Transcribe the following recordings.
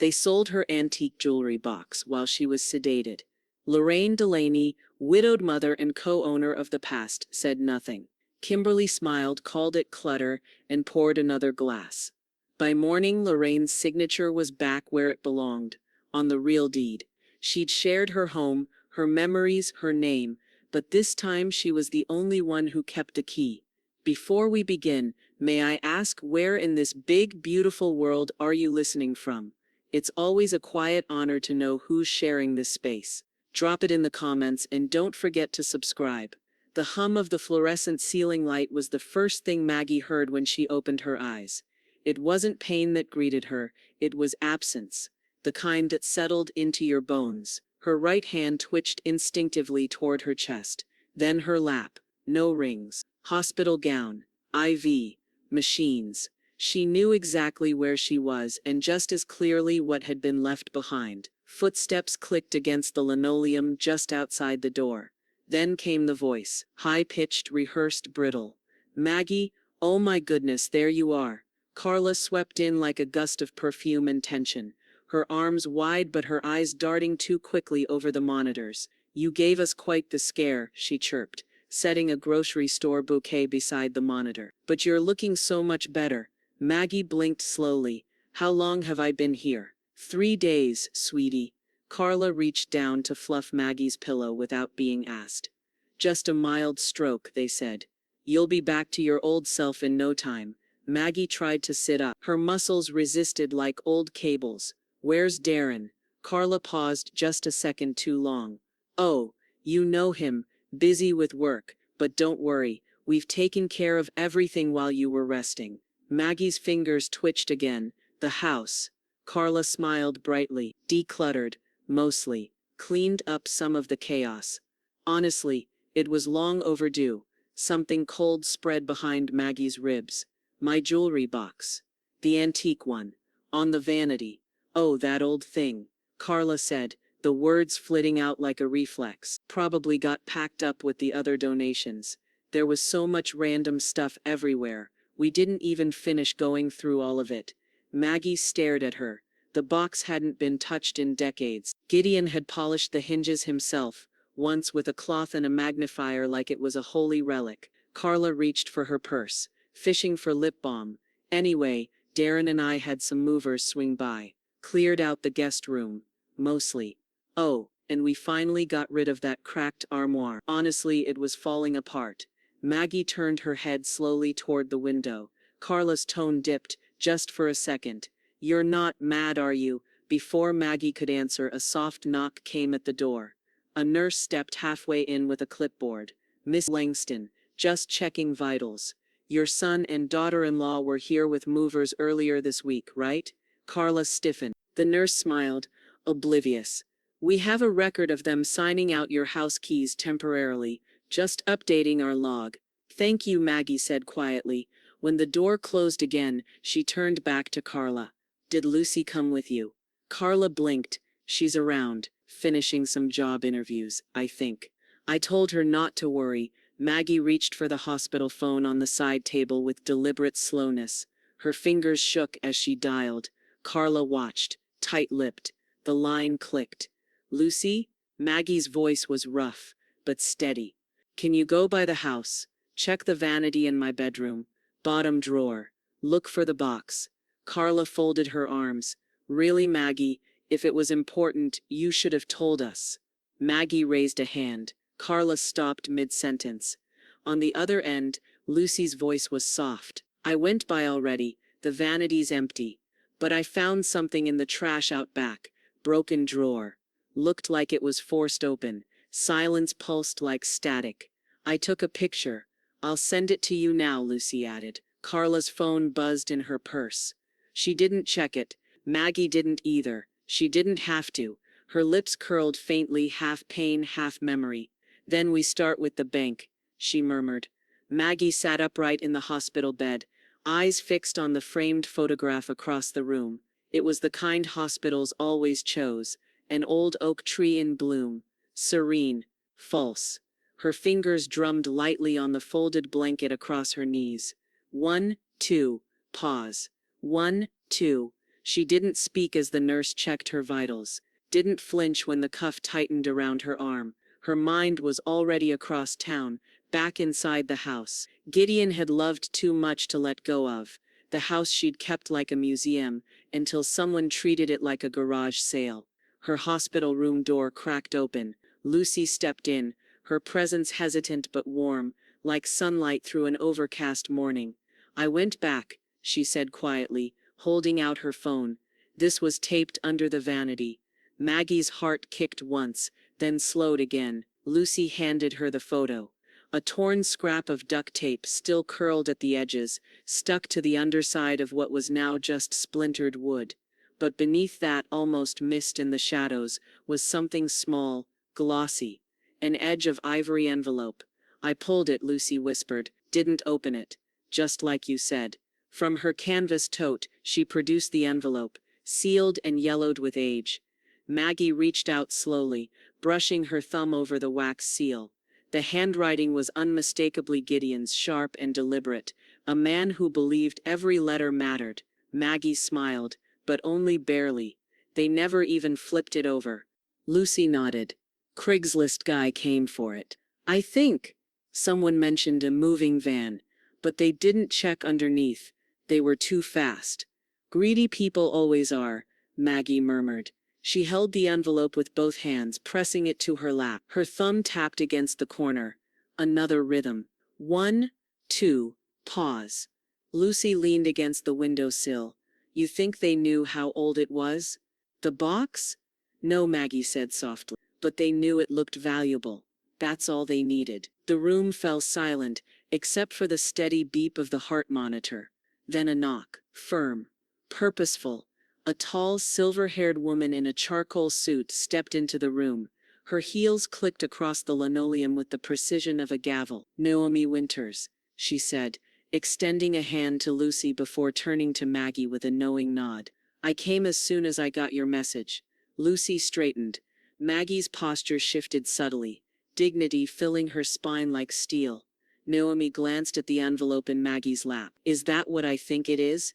They sold her antique jewelry box while she was sedated. Lorraine Delaney, widowed mother and co-owner of the past, said nothing. Kimberly smiled, called it clutter, and poured another glass. By morning, Lorraine's signature was back where it belonged, on the real deed. She'd shared her home, her memories, her name, but this time she was the only one who kept a key. Before we begin, may I ask, where in this big, beautiful world are you listening from? It's always a quiet honor to know who's sharing this space. Drop it in the comments and don't forget to subscribe. The hum of the fluorescent ceiling light was the first thing Maggie heard when she opened her eyes. It wasn't pain that greeted her, it was absence, the kind that settled into your bones. Her right hand twitched instinctively toward her chest, then her lap. No rings, hospital gown, IV, machines. She knew exactly where she was and just as clearly what had been left behind. Footsteps clicked against the linoleum just outside the door. Then came the voice, high-pitched, rehearsed, brittle. "Maggie, oh my goodness, there you are." Carla swept in like a gust of perfume and tension, her arms wide but her eyes darting too quickly over the monitors. "You gave us quite the scare," she chirped, setting a grocery store bouquet beside the monitor. "But you're looking so much better." Maggie blinked slowly. "How long have I been here?" 3 days, sweetie." Carla reached down to fluff Maggie's pillow without being asked. "Just a mild stroke," they said. "You'll be back to your old self in no time." Maggie tried to sit up. Her muscles resisted like old cables. "Where's Darren?" Carla paused just a second too long. "Oh, you know him, busy with work, but don't worry, we've taken care of everything while you were resting." Maggie's fingers twitched again. "The house." Carla smiled brightly. "Decluttered, mostly. Cleaned up some of the chaos. Honestly, it was long overdue." Something cold spread behind Maggie's ribs. "My jewelry box. The antique one. On the vanity." "Oh, that old thing," Carla said, the words flitting out like a reflex. "Probably got packed up with the other donations. There was so much random stuff everywhere. We didn't even finish going through all of it." Maggie stared at her. The box hadn't been touched in decades. Gideon had polished the hinges himself, once with a cloth and a magnifier like it was a holy relic. Carla reached for her purse, fishing for lip balm. "Anyway, Darren and I had some movers swing by. Cleared out the guest room. Mostly. Oh, and we finally got rid of that cracked armoire. Honestly, it was falling apart." Maggie turned her head slowly toward the window. Carla's tone dipped, just for a second. "You're not mad, are you?" Before Maggie could answer, a soft knock came at the door. A nurse stepped halfway in with a clipboard. "Miss Langston, just checking vitals. Your son and daughter-in-law were here with movers earlier this week, right?" Carla stiffened. The nurse smiled, oblivious. "We have a record of them signing out your house keys temporarily. Just updating our log." "Thank you," Maggie said quietly. When the door closed again, she turned back to Carla. "Did Lucy come with you?" Carla blinked. "She's around, finishing some job interviews, I think. I told her not to worry." Maggie reached for the hospital phone on the side table with deliberate slowness. Her fingers shook as she dialed. Carla watched, tight-lipped. The line clicked. "Lucy?" Maggie's voice was rough, but steady. "Can you go by the house? Check the vanity in my bedroom. Bottom drawer. Look for the box." Carla folded her arms. "Really, Maggie, if it was important, you should have told us." Maggie raised a hand. Carla stopped mid-sentence. On the other end, Lucy's voice was soft. "I went by already. The vanity's empty. But I found something in the trash out back. Broken drawer. Looked like it was forced open. Silence pulsed like static. I took a picture. I'll send it to you now," Lucy added. Carla's phone buzzed in her purse. She didn't check it. Maggie didn't either. She didn't have to. Her lips curled faintly, half pain, half memory. "Then we start with the bank," she murmured. Maggie sat upright in the hospital bed, eyes fixed on the framed photograph across the room. It was the kind hospitals always chose. An old oak tree in bloom. Serene. False. Her fingers drummed lightly on the folded blanket across her knees. 1, 2, pause. 1, 2. She didn't speak as the nurse checked her vitals, didn't flinch when the cuff tightened around her arm. Her mind was already across town, back inside the house Gideon had loved too much to let go of, the house she'd kept like a museum, until someone treated it like a garage sale. Her hospital room door cracked open. Lucy stepped in, her presence hesitant but warm, like sunlight through an overcast morning. "I went back," she said quietly, holding out her phone. This was taped under the vanity. Maggie's heart kicked once, then slowed again. Lucy handed her the photo. A torn scrap of duct tape still curled at the edges, stuck to the underside of what was now just splintered wood. But beneath that, almost missed in the shadows, was something small, glossy. An edge of ivory envelope. "I pulled it," Lucy whispered. "Didn't open it. Just like you said." From her canvas tote, she produced the envelope, sealed and yellowed with age. Maggie reached out slowly, brushing her thumb over the wax seal. The handwriting was unmistakably Gideon's, sharp and deliberate, a man who believed every letter mattered. Maggie smiled, but only barely. "They never even flipped it over." Lucy nodded. "Craigslist guy came for it. I think." Someone mentioned a moving van, but they didn't check underneath. They were too fast. "Greedy people always are," Maggie murmured. She held the envelope with both hands, pressing it to her lap. Her thumb tapped against the corner. Another rhythm. 1, 2, pause. Lucy leaned against the windowsill. "You think they knew how old it was? The box?" "No," Maggie said softly. "But they knew it looked valuable. That's all they needed." The room fell silent, except for the steady beep of the heart monitor. Then a knock. Firm. Purposeful. A tall, silver-haired woman in a charcoal suit stepped into the room. Her heels clicked across the linoleum with the precision of a gavel. "Naomi Winters," she said, extending a hand to Lucy before turning to Maggie with a knowing nod. "I came as soon as I got your message." Lucy straightened. Maggie's posture shifted subtly, dignity filling her spine like steel. Naomi glanced at the envelope in Maggie's lap. "Is that what I think it is?"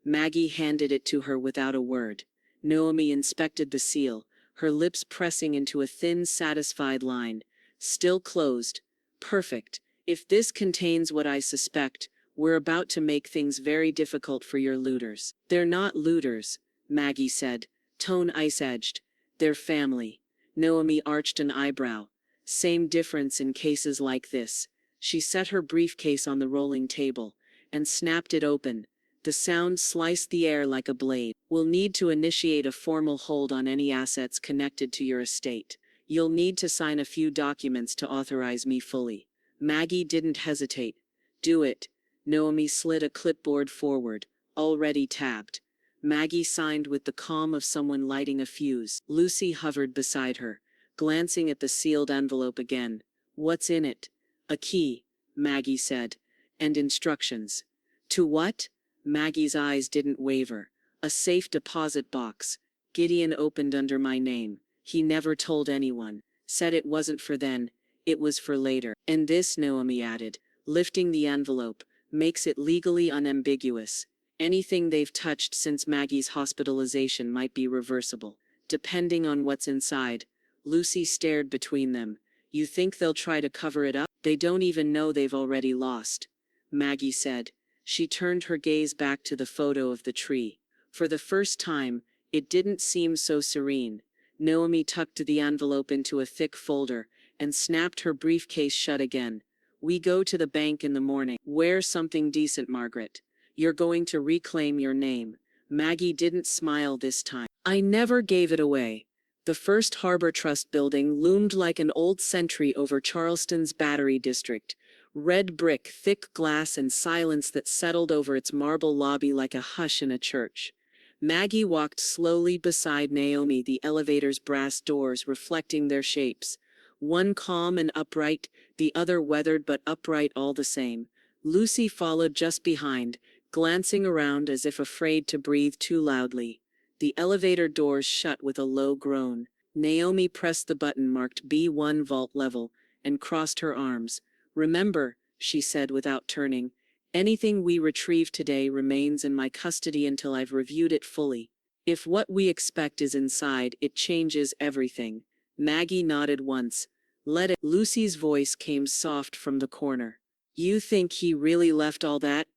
Maggie handed it to her without a word. Naomi inspected the seal, her lips pressing into a thin, satisfied line. "Still closed. Perfect. If this contains what I suspect, we're about to make things very difficult for your looters." "They're not looters," Maggie said, tone ice-edged. "They're family." Naomi arched an eyebrow. "Same difference in cases like this." She set her briefcase on the rolling table and snapped it open. The sound sliced the air like a blade. "We'll need to initiate a formal hold on any assets connected to your estate. You'll need to sign a few documents to authorize me fully." Maggie didn't hesitate. "Do it." Naomi slid a clipboard forward, already tabbed. Maggie signed with the calm of someone lighting a fuse. Lucy hovered beside her, glancing at the sealed envelope again. "What's in it?" "A key," Maggie said. "And instructions." "To what?" Maggie's eyes didn't waver. "A safe deposit box. Gideon opened under my name. He never told anyone. Said it wasn't for then, it was for later. And this," Naomi added, lifting the envelope, "makes it legally unambiguous. Anything they've touched since Maggie's hospitalization might be reversible, depending on what's inside." Lucy stared between them. "You think they'll try to cover it up? They don't even know they've already lost," Maggie said. She turned her gaze back to the photo of the tree. For the first time, it didn't seem so serene. Naomi tucked the envelope into a thick folder and snapped her briefcase shut again. "We go to the bank in the morning. Wear something decent, Margaret. You're going to reclaim your name." Maggie didn't smile this time. "I never gave it away." The First Harbor Trust building loomed like an old sentry over Charleston's Battery District. Red brick, thick glass, and silence that settled over its marble lobby like a hush in a church. Maggie walked slowly beside Naomi, the elevator's brass doors reflecting their shapes. One calm and upright, the other weathered but upright all the same. Lucy followed just behind, glancing around as if afraid to breathe too loudly. The elevator doors shut with a low groan. Naomi pressed the button marked B1 vault level and crossed her arms. "Remember," she said without turning, "anything we retrieve today remains in my custody until I've reviewed it fully." If what we expect is inside, it changes everything. Maggie nodded once. Let it. Lucy's voice came soft from the corner. You think he really left all that?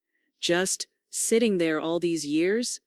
Just sitting there all these years?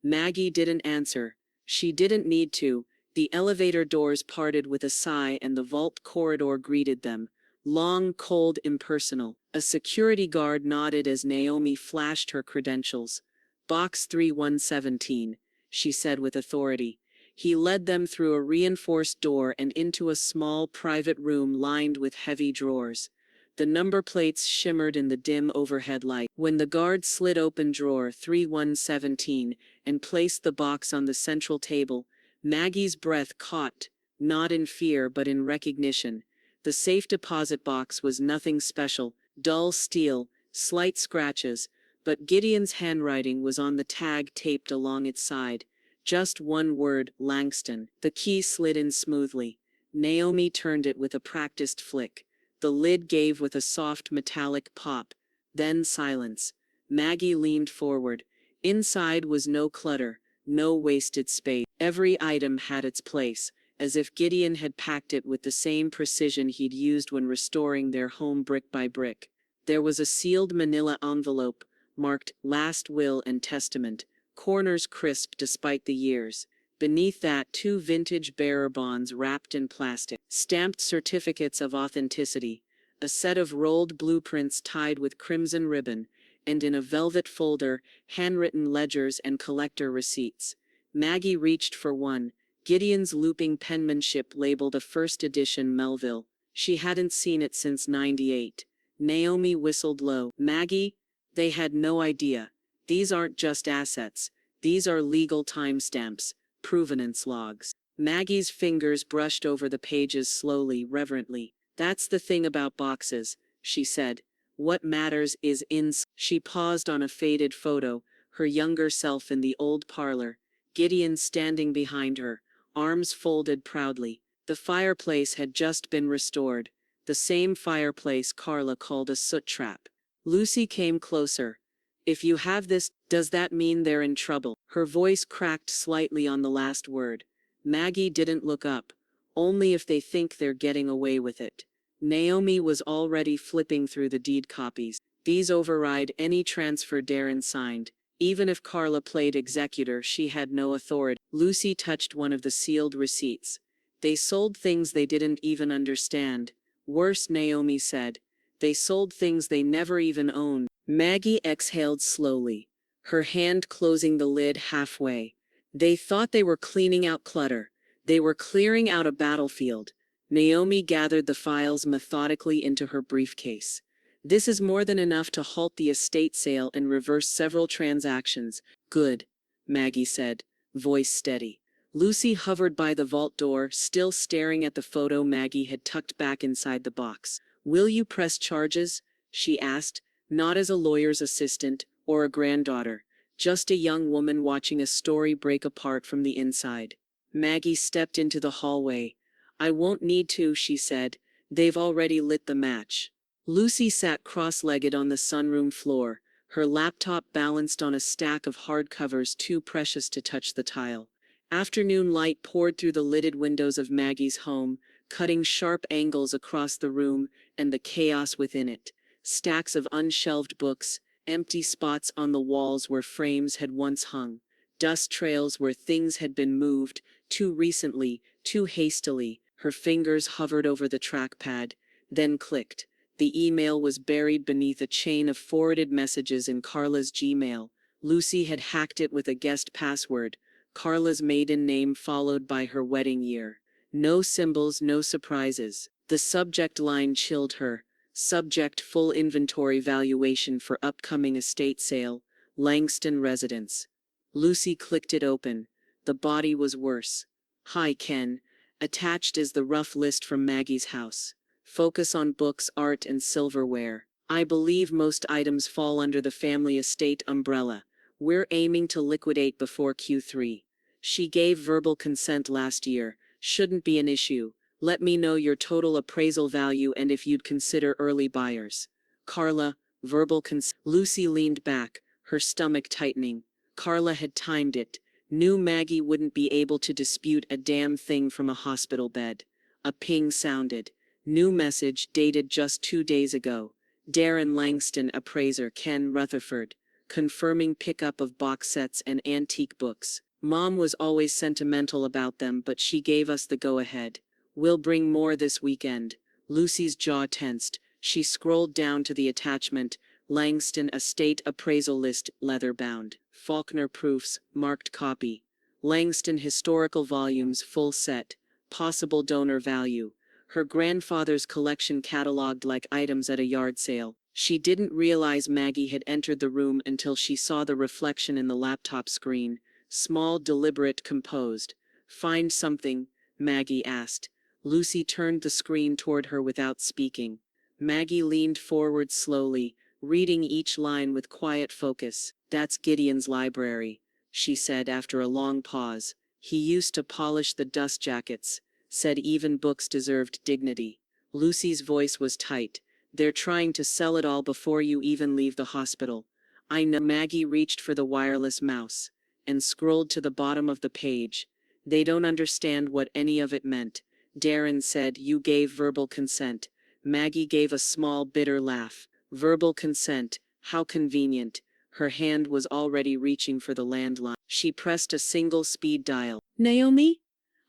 Maggie didn't answer. She didn't need to. The elevator doors parted with a sigh and the vault corridor greeted them. Long, cold, impersonal. A security guard nodded as Naomi flashed her credentials. Box 3117, she said with authority. He led them through a reinforced door and into a small private room lined with heavy drawers. The number plates shimmered in the dim overhead light. When the guard slid open drawer 3117 and placed the box on the central table, Maggie's breath caught, not in fear but in recognition. The safe deposit box was nothing special, dull steel, slight scratches, but Gideon's handwriting was on the tag taped along its side. Just one word, Langston. The key slid in smoothly. Naomi turned it with a practiced flick. The lid gave with a soft metallic pop. Then silence. Maggie leaned forward. Inside was no clutter, no wasted space. Every item had its place, as if Gideon had packed it with the same precision he'd used when restoring their home brick by brick. There was a sealed manila envelope, marked Last Will and Testament, corners crisp despite the years. Beneath that, 2 vintage bearer bonds wrapped in plastic, stamped certificates of authenticity, a set of rolled blueprints tied with crimson ribbon, and in a velvet folder, handwritten ledgers and collector receipts. Maggie reached for one, Gideon's looping penmanship labeled a first edition Melville. She hadn't seen it since '98. Naomi whistled low. Maggie? They had no idea. These aren't just assets. These are legal timestamps. Provenance logs. Maggie's fingers brushed over the pages slowly, reverently. That's the thing about boxes, she said. What matters is inside. She paused on a faded photo, her younger self in the old parlor, Gideon standing behind her, arms folded proudly. The fireplace had just been restored, the same fireplace Carla called a soot trap. Lucy came closer. If you have this, does that mean they're in trouble? Her voice cracked slightly on the last word. Maggie didn't look up. Only if they think they're getting away with it. Naomi was already flipping through the deed copies. These override any transfer Darren signed. Even if Carla played executor, she had no authority. Lucy touched one of the sealed receipts. They sold things they didn't even understand. Worse, Naomi said. They sold things they never even owned. Maggie exhaled slowly, her hand closing the lid halfway. They thought they were cleaning out clutter. They were clearing out a battlefield. Naomi gathered the files methodically into her briefcase. This is more than enough to halt the estate sale and reverse several transactions. Good, Maggie said, voice steady. Lucy hovered by the vault door, still staring at the photo Maggie had tucked back inside the box. Will you press charges? She asked, not as a lawyer's assistant or a granddaughter, just a young woman watching a story break apart from the inside. Maggie stepped into the hallway. I won't need to, she said. They've already lit the match. Lucy sat cross-legged on the sunroom floor, her laptop balanced on a stack of hardcovers too precious to touch the tile. Afternoon light poured through the lidded windows of Maggie's home, cutting sharp angles across the room and the chaos within it. Stacks of unshelved books, empty spots on the walls where frames had once hung, dust trails where things had been moved, too recently, too hastily. Her fingers hovered over the trackpad, then clicked. The email was buried beneath a chain of forwarded messages in Carla's Gmail. Lucy had hacked it with a guest password, Carla's maiden name followed by her wedding year. No symbols, no surprises. The subject line chilled her. Subject: full inventory valuation for upcoming estate sale, Langston residence. Lucy clicked it open. The body was worse. Hi Ken. Attached is the rough list from Maggie's house. Focus on books, art and silverware. I believe most items fall under the family estate umbrella. We're aiming to liquidate before Q3. She gave verbal consent last year. Shouldn't be an issue. Let me know your total appraisal value and if you'd consider early buyers. Carla, verbal consent. Lucy leaned back, her stomach tightening. Carla had timed it. Knew Maggie wouldn't be able to dispute a damn thing from a hospital bed. A ping sounded. New message dated just 2 days ago. Darren Langston appraiser Ken Rutherford, confirming pickup of box sets and antique books. Mom was always sentimental about them, but she gave us the go-ahead. We'll bring more this weekend. Lucy's jaw tensed. She scrolled down to the attachment. Langston estate appraisal list, leather-bound. Faulkner proofs, marked copy. Langston historical volumes, full set. Possible donor value. Her grandfather's collection catalogued like items at a yard sale. She didn't realize Maggie had entered the room until she saw the reflection in the laptop screen. Small, deliberate, composed. "Find something?" Maggie asked. Lucy turned the screen toward her without speaking. Maggie leaned forward slowly, reading each line with quiet focus. "That's Gideon's library," she said after a long pause. "He used to polish the dust jackets, said even books deserved dignity." Lucy's voice was tight. "They're trying to sell it all before you even leave the hospital." "I know." Maggie reached for the wireless mouse and scrolled to the bottom of the page. "They don't understand what any of it meant." Darren said, "You gave verbal consent." Maggie gave a small, bitter laugh. Verbal consent, how convenient. Her hand was already reaching for the landline. She pressed a single speed dial. "Naomi?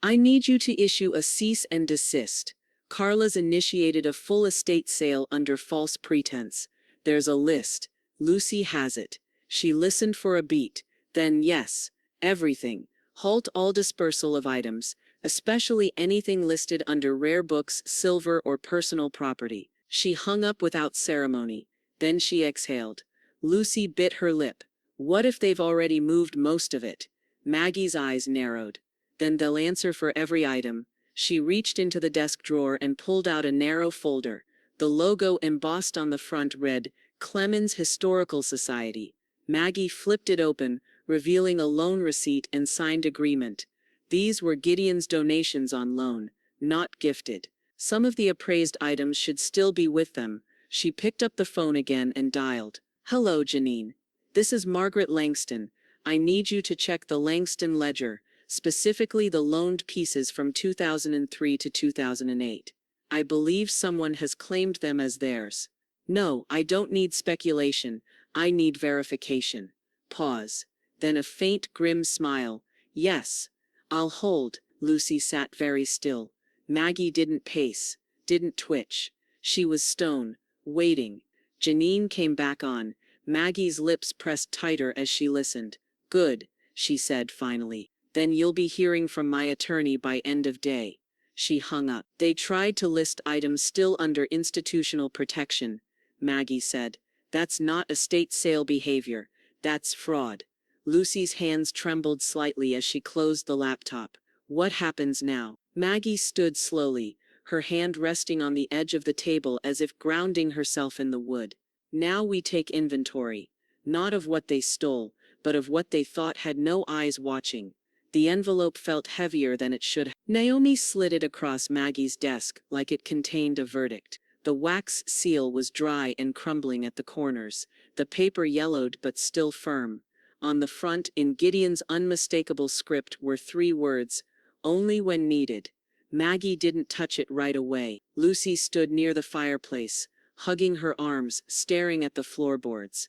I need you to issue a cease and desist. Carla's initiated a full estate sale under false pretense. There's a list. Lucy has it." She listened for a beat. Then, "Yes, everything. Halt all dispersal of items, especially anything listed under rare books, silver, or personal property." She hung up without ceremony. Then she exhaled. Lucy bit her lip. "What if they've already moved most of it?" Maggie's eyes narrowed. "Then they'll answer for every item." She reached into the desk drawer and pulled out a narrow folder. The logo embossed on the front read, "Clemens Historical Society." Maggie flipped it open, revealing a loan receipt and signed agreement. These were Gideon's donations on loan, not gifted. Some of the appraised items should still be with them. She picked up the phone again and dialed. "Hello, Janine. This is Margaret Langston. I need you to check the Langston ledger, specifically the loaned pieces from 2003 to 2008. I believe someone has claimed them as theirs." "No, I don't need speculation. I need verification." Pause. Then a faint, grim smile. "Yes. I'll hold." Lucy sat very still. Maggie didn't pace, didn't twitch. She was stone, waiting. Janine came back on. Maggie's lips pressed tighter as she listened. "Good," she said finally. "Then you'll be hearing from my attorney by end of day." She hung up. "They tried to list items still under institutional protection," Maggie said. "That's not estate sale behavior. That's fraud." Lucy's hands trembled slightly as she closed the laptop. "What happens now?" Maggie stood slowly, her hand resting on the edge of the table as if grounding herself in the wood. "Now we take inventory. Not of what they stole, but of what they thought had no eyes watching." The envelope felt heavier than it should have. Naomi slid it across Maggie's desk like it contained a verdict. The wax seal was dry and crumbling at the corners, the paper yellowed but still firm. On the front, in Gideon's unmistakable script, were 3 words, "Only when needed." Maggie didn't touch it right away. Lucy stood near the fireplace, hugging her arms, staring at the floorboards.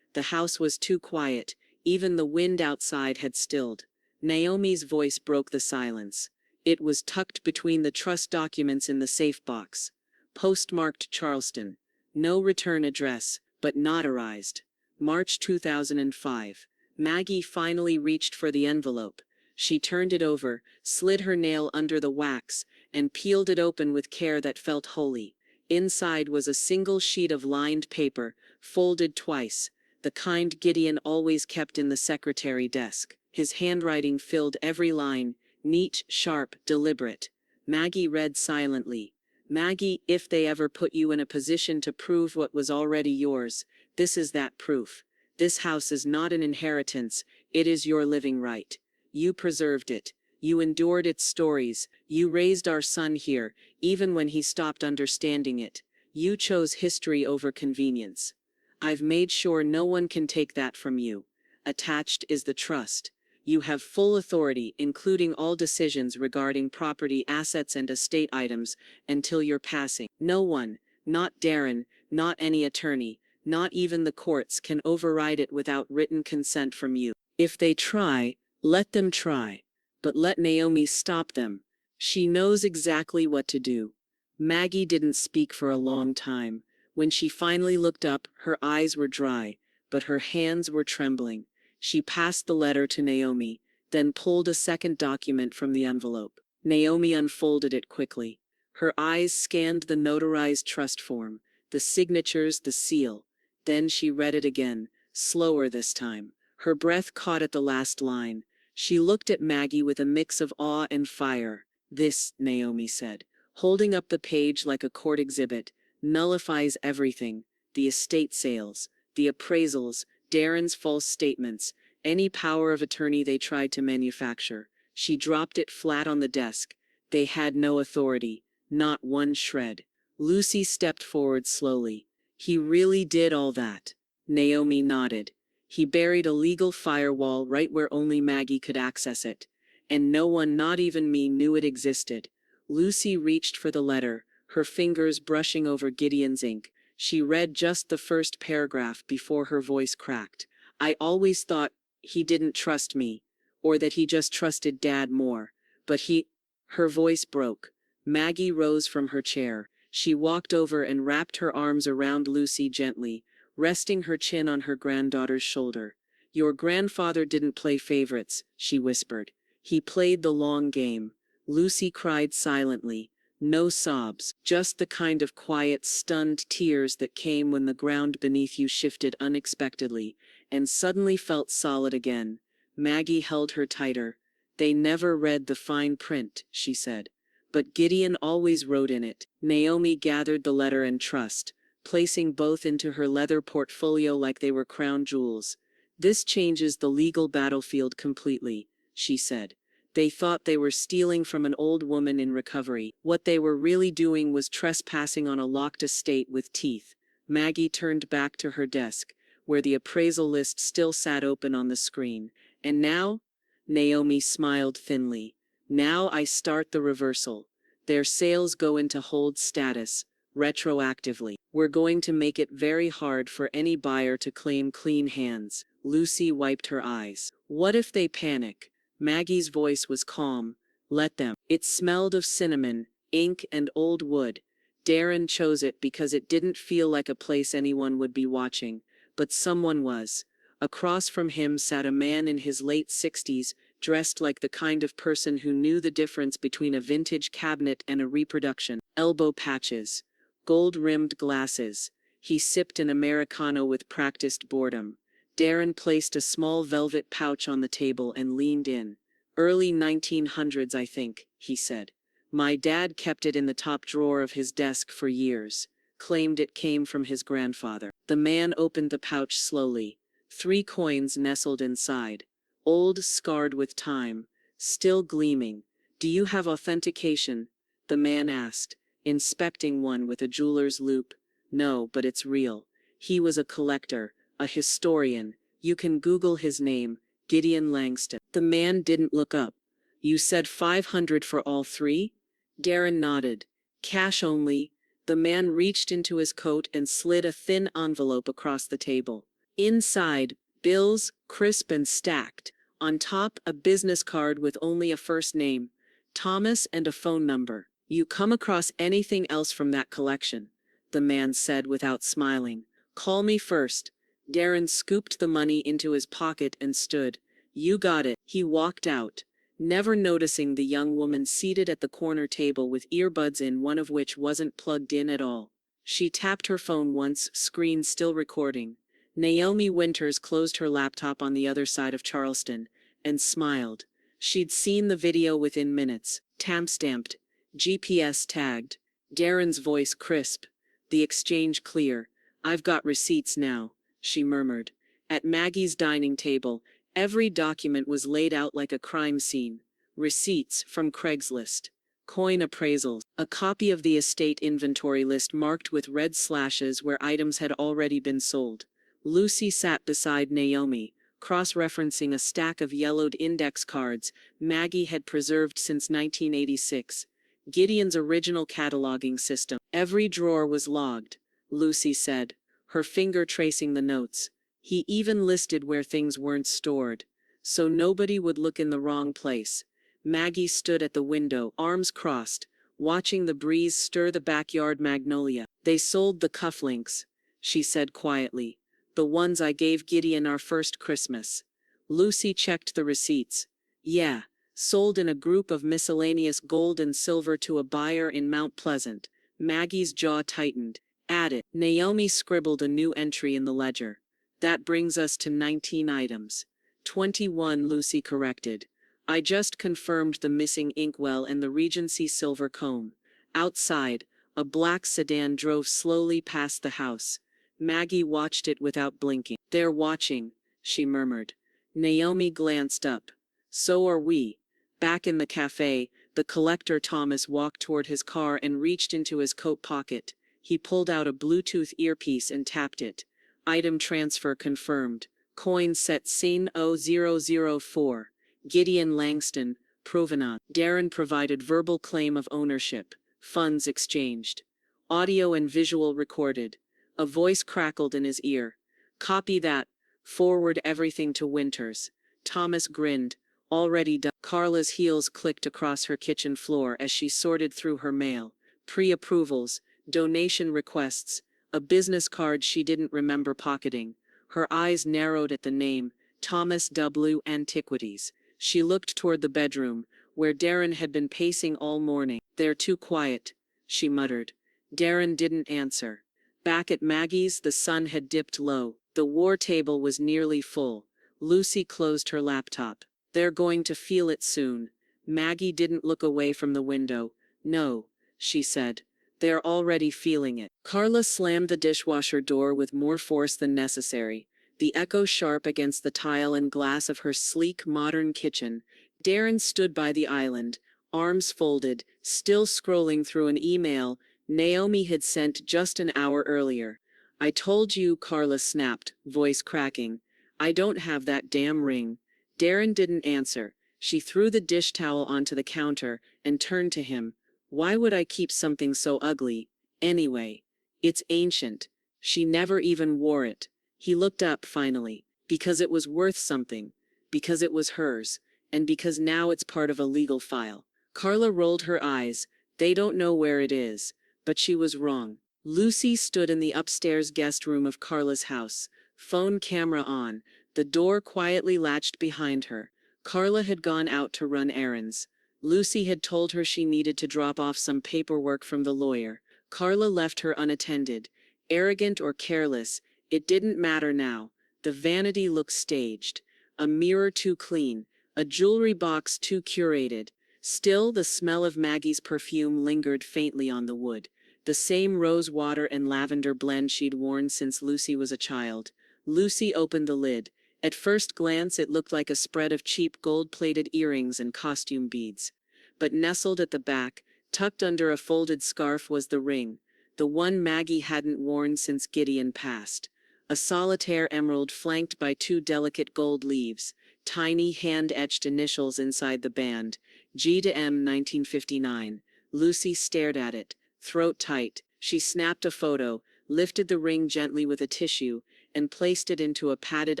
The house was too quiet, even the wind outside had stilled. Naomi's voice broke the silence. It was tucked between the trust documents in the safe box. Postmarked Charleston. No return address, but notarized. March 2005. Maggie finally reached for the envelope. She turned it over, slid her nail under the wax, and peeled it open with care that felt holy. Inside was a single sheet of lined paper, folded twice, the kind Gideon always kept in the secretary desk. His handwriting filled every line, neat, sharp, deliberate. Maggie read silently. "Maggie, if they ever put you in a position to prove what was already yours, this is that proof. This house is not an inheritance, it is your living right. You preserved it. You endured its stories. You raised our son here, even when he stopped understanding it. You chose history over convenience. I've made sure no one can take that from you. Attached is the trust. You have full authority, including all decisions regarding property, assets, and estate items, until your passing. No one, not Darren, not any attorney, not even the courts, can override it without written consent from you. If they try, let them try. But let Naomi stop them. She knows exactly what to do. Maggie didn't speak for a long time. When she finally looked up, her eyes were dry, but her hands were trembling. She passed the letter to Naomi, then pulled a second document from the envelope. Naomi unfolded it quickly. Her eyes scanned the notarized trust form, the signatures, the seal. Then she read it again, slower this time. Her breath caught at the last line. She looked at Maggie with a mix of awe and fire. This, Naomi said, holding up the page like a court exhibit, nullifies everything: the estate sales, the appraisals, Darren's false statements, any power of attorney they tried to manufacture. She dropped it flat on the desk. They had no authority, not one shred. Lucy stepped forward slowly. He really did all that? Naomi nodded. He buried a legal firewall right where only Maggie could access it. And no one, not even me, knew it existed. Lucy reached for the letter, her fingers brushing over Gideon's ink. She read just the first paragraph before her voice cracked. I always thought he didn't trust me, or that he just trusted Dad more. But he... Her voice broke. Maggie rose from her chair. She walked over and wrapped her arms around Lucy gently, resting her chin on her granddaughter's shoulder. Your grandfather didn't play favorites, she whispered. He played the long game. Lucy cried silently. No sobs, just the kind of quiet, stunned tears that came when the ground beneath you shifted unexpectedly, and suddenly felt solid again. Maggie held her tighter. They never read the fine print, she said. But Gideon always wrote in it. Naomi gathered the letter and trust, placing both into her leather portfolio like they were crown jewels. This changes the legal battlefield completely, she said. They thought they were stealing from an old woman in recovery. What they were really doing was trespassing on a locked estate with teeth. Maggie turned back to her desk, where the appraisal list still sat open on the screen. And now? Naomi smiled thinly. Now I start the reversal. Their sales go into hold status, retroactively. We're going to make it very hard for any buyer to claim clean hands. Lucy wiped her eyes. What if they panic? Maggie's voice was calm. Let them. It smelled of cinnamon, ink, and old wood. Darren chose it because it didn't feel like a place anyone would be watching, but someone was. Across from him sat a man in his late 60s, dressed like the kind of person who knew the difference between a vintage cabinet and a reproduction. Elbow patches, gold-rimmed glasses. He sipped an Americano with practiced boredom. Darren placed a small velvet pouch on the table and leaned in. Early 1900s, I think, he said. My dad kept it in the top drawer of his desk for years. Claimed it came from his grandfather. The man opened the pouch slowly. 3 coins nestled inside. Old, scarred with time. Still gleaming. Do you have authentication? The man asked, inspecting one with a jeweler's loupe. No, but it's real. He was a collector. A historian. You can Google his name, Gideon Langston. The man didn't look up. You said 500 for all 3? Darren nodded. Cash only. The man reached into his coat and slid a thin envelope across the table. Inside, bills, crisp and stacked. On top, a business card with only a first name, Thomas, and a phone number. You come across anything else from that collection? The man said without smiling. Call me first. Darren scooped the money into his pocket and stood. You got it. He walked out, never noticing the young woman seated at the corner table with earbuds in, one of which wasn't plugged in at all. She tapped her phone once, screen still recording. Naomi Winters closed her laptop on the other side of Charleston and smiled. She'd seen the video within minutes, timestamped, GPS tagged. Darren's voice crisp, the exchange clear. I've got receipts now, she murmured. At Maggie's dining table, every document was laid out like a crime scene. Receipts from Craigslist, coin appraisals, a copy of the estate inventory list marked with red slashes where items had already been sold. Lucy sat beside Naomi, cross-referencing a stack of yellowed index cards Maggie had preserved since 1986. Gideon's original cataloging system. Every drawer was logged, Lucy said, her finger tracing the notes. He even listed where things weren't stored, so nobody would look in the wrong place. Maggie stood at the window, arms crossed, watching the breeze stir the backyard magnolia. They sold the cufflinks, she said quietly. The ones I gave Gideon our first Christmas. Lucy checked the receipts. Yeah, sold in a group of miscellaneous gold and silver to a buyer in Mount Pleasant. Maggie's jaw tightened. Added. Naomi scribbled a new entry in the ledger. That brings us to 19 items. 21, Lucy corrected. I just confirmed the missing inkwell and the Regency silver comb. Outside, a black sedan drove slowly past the house. Maggie watched it without blinking. They're watching, she murmured. Naomi glanced up. So are we. Back in the cafe, the collector Thomas walked toward his car and reached into his coat pocket. He pulled out a Bluetooth earpiece and tapped it. Item transfer confirmed. Coin set scene 0004. Gideon Langston, Provenance. Darren provided verbal claim of ownership. Funds exchanged. Audio and visual recorded. A voice crackled in his ear. Copy that. Forward everything to Winters. Thomas grinned. Already done. Carla's heels clicked across her kitchen floor as she sorted through her mail. Pre-approvals, donation requests, a business card she didn't remember pocketing. Her eyes narrowed at the name, Thomas W. Antiquities. She looked toward the bedroom, where Darren had been pacing all morning. They're too quiet, she muttered. Darren didn't answer. Back at Maggie's, the sun had dipped low. The war table was nearly full. Lucy closed her laptop. They're going to feel it soon. Maggie didn't look away from the window. No, she said. They're already feeling it. Carla slammed the dishwasher door with more force than necessary, the echo sharp against the tile and glass of her sleek, modern kitchen. Darren stood by the island, arms folded, still scrolling through an email Naomi had sent just an hour earlier. I told you, Carla snapped, voice cracking. I don't have that damn ring. Darren didn't answer. She threw the dish towel onto the counter and turned to him. Why would I keep something so ugly, anyway? It's ancient. She never even wore it. He looked up finally. Because it was worth something. Because it was hers. And because now it's part of a legal file. Carla rolled her eyes. They don't know where it is. But she was wrong. Lucy stood in the upstairs guest room of Carla's house, phone camera on, the door quietly latched behind her. Carla had gone out to run errands. Lucy had told her she needed to drop off some paperwork from the lawyer. Carla left her unattended. Arrogant or careless, it didn't matter now. The vanity looked staged. A mirror too clean, a jewelry box too curated. Still, the smell of Maggie's perfume lingered faintly on the wood. The same rose water and lavender blend she'd worn since Lucy was a child. Lucy opened the lid. At first glance it looked like a spread of cheap gold-plated earrings and costume beads. But nestled at the back, tucked under a folded scarf was the ring, the one Maggie hadn't worn since Gideon passed. A solitaire emerald flanked by two delicate gold leaves, tiny hand-etched initials inside the band, G to M 1959. Lucy stared at it, throat tight. She snapped a photo, lifted the ring gently with a tissue, and placed it into a padded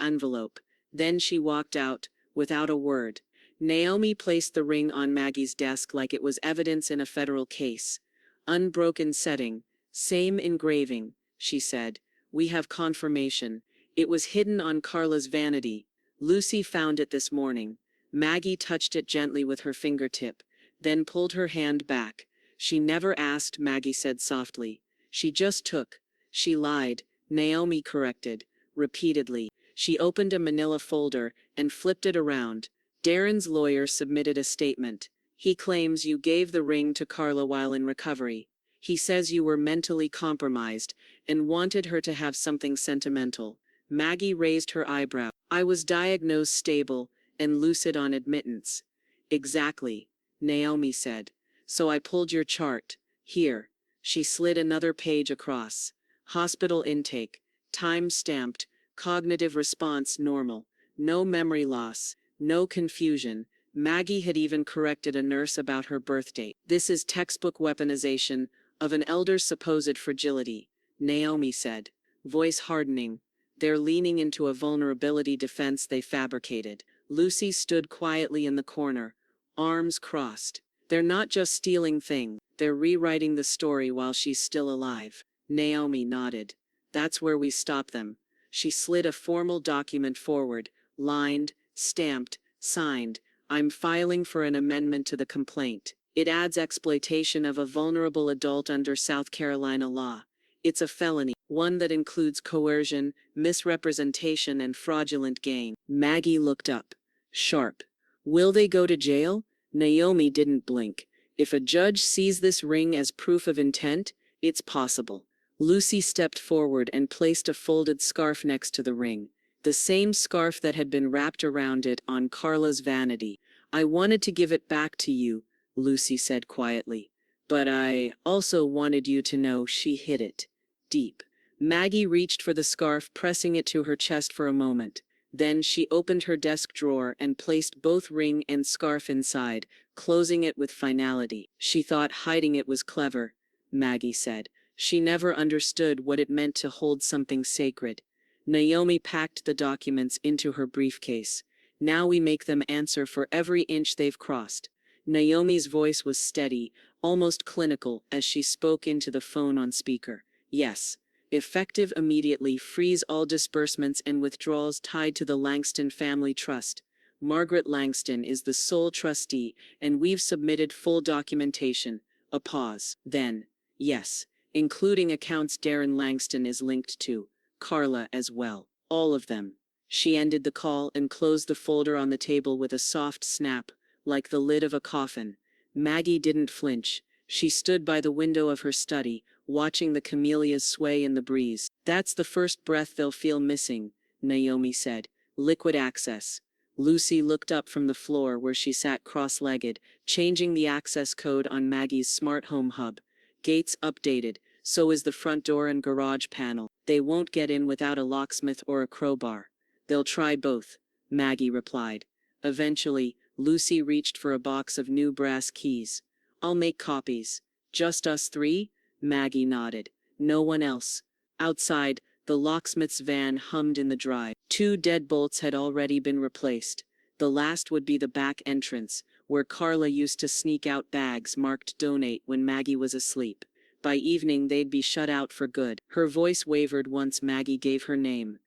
envelope. Then she walked out, without a word. Naomi placed the ring on Maggie's desk like it was evidence in a federal case. Unbroken setting, same engraving, she said. We have confirmation. It was hidden on Carla's vanity. Lucy found it this morning. Maggie touched it gently with her fingertip, then pulled her hand back. She never asked, Maggie said softly. She just took. She lied, Naomi corrected, repeatedly. She opened a manila folder and flipped it around. Darren's lawyer submitted a statement. He claims you gave the ring to Carla while in recovery. He says you were mentally compromised and wanted her to have something sentimental. Maggie raised her eyebrow. I was diagnosed stable and lucid on admittance. Exactly, Naomi said. So I pulled your chart. Here. She slid another page across. Hospital intake. Time stamped. Cognitive response normal. No memory loss, no confusion. Maggie had even corrected a nurse about her birth date. This is textbook weaponization of an elder's supposed fragility, Naomi said, voice hardening. They're leaning into a vulnerability defense they fabricated. Lucy stood quietly in the corner, arms crossed. They're not just stealing things, they're rewriting the story while she's still alive. Naomi nodded. That's where we stop them. She slid a formal document forward, lined, stamped, signed. I'm filing for an amendment to the complaint. It adds exploitation of a vulnerable adult under South Carolina law. It's a felony, one that includes coercion, misrepresentation, and fraudulent gain. Maggie looked up, sharp. Will they go to jail? Naomi didn't blink. If a judge sees this ring as proof of intent, it's possible. Lucy stepped forward and placed a folded scarf next to the ring, the same scarf that had been wrapped around it on Carla's vanity. I wanted to give it back to you, Lucy said quietly, but I also wanted you to know she hid it deep. Maggie reached for the scarf, pressing it to her chest for a moment. Then she opened her desk drawer and placed both ring and scarf inside, closing it with finality. She thought hiding it was clever, Maggie said. She never understood what it meant to hold something sacred. Naomi packed the documents into her briefcase. Now we make them answer for every inch they've crossed. Naomi's voice was steady, almost clinical, as she spoke into the phone on speaker. Yes. Effective immediately, freeze all disbursements and withdrawals tied to the Langston Family Trust. Margaret Langston is the sole trustee, and we've submitted full documentation. A pause. Then, yes, including accounts Darren Langston is linked to. Carla as well. All of them. She ended the call and closed the folder on the table with a soft snap, like the lid of a coffin. Maggie didn't flinch. She stood by the window of her study, watching the camellias sway in the breeze. That's the first breath they'll feel missing, Naomi said. Liquid access. Lucy looked up from the floor where she sat cross-legged, changing the access code on Maggie's smart home hub. Gates updated, so is the front door and garage panel. They won't get in without a locksmith or a crowbar. They'll try both, Maggie replied. Eventually, Lucy reached for a box of new brass keys. I'll make copies. Just us three? Maggie nodded. No one else. Outside, the locksmith's van hummed in the drive. 2 deadbolts had already been replaced. The last would be the back entrance, where Carla used to sneak out bags marked donate when Maggie was asleep. By evening they'd be shut out for good. Her voice wavered once Maggie gave her name.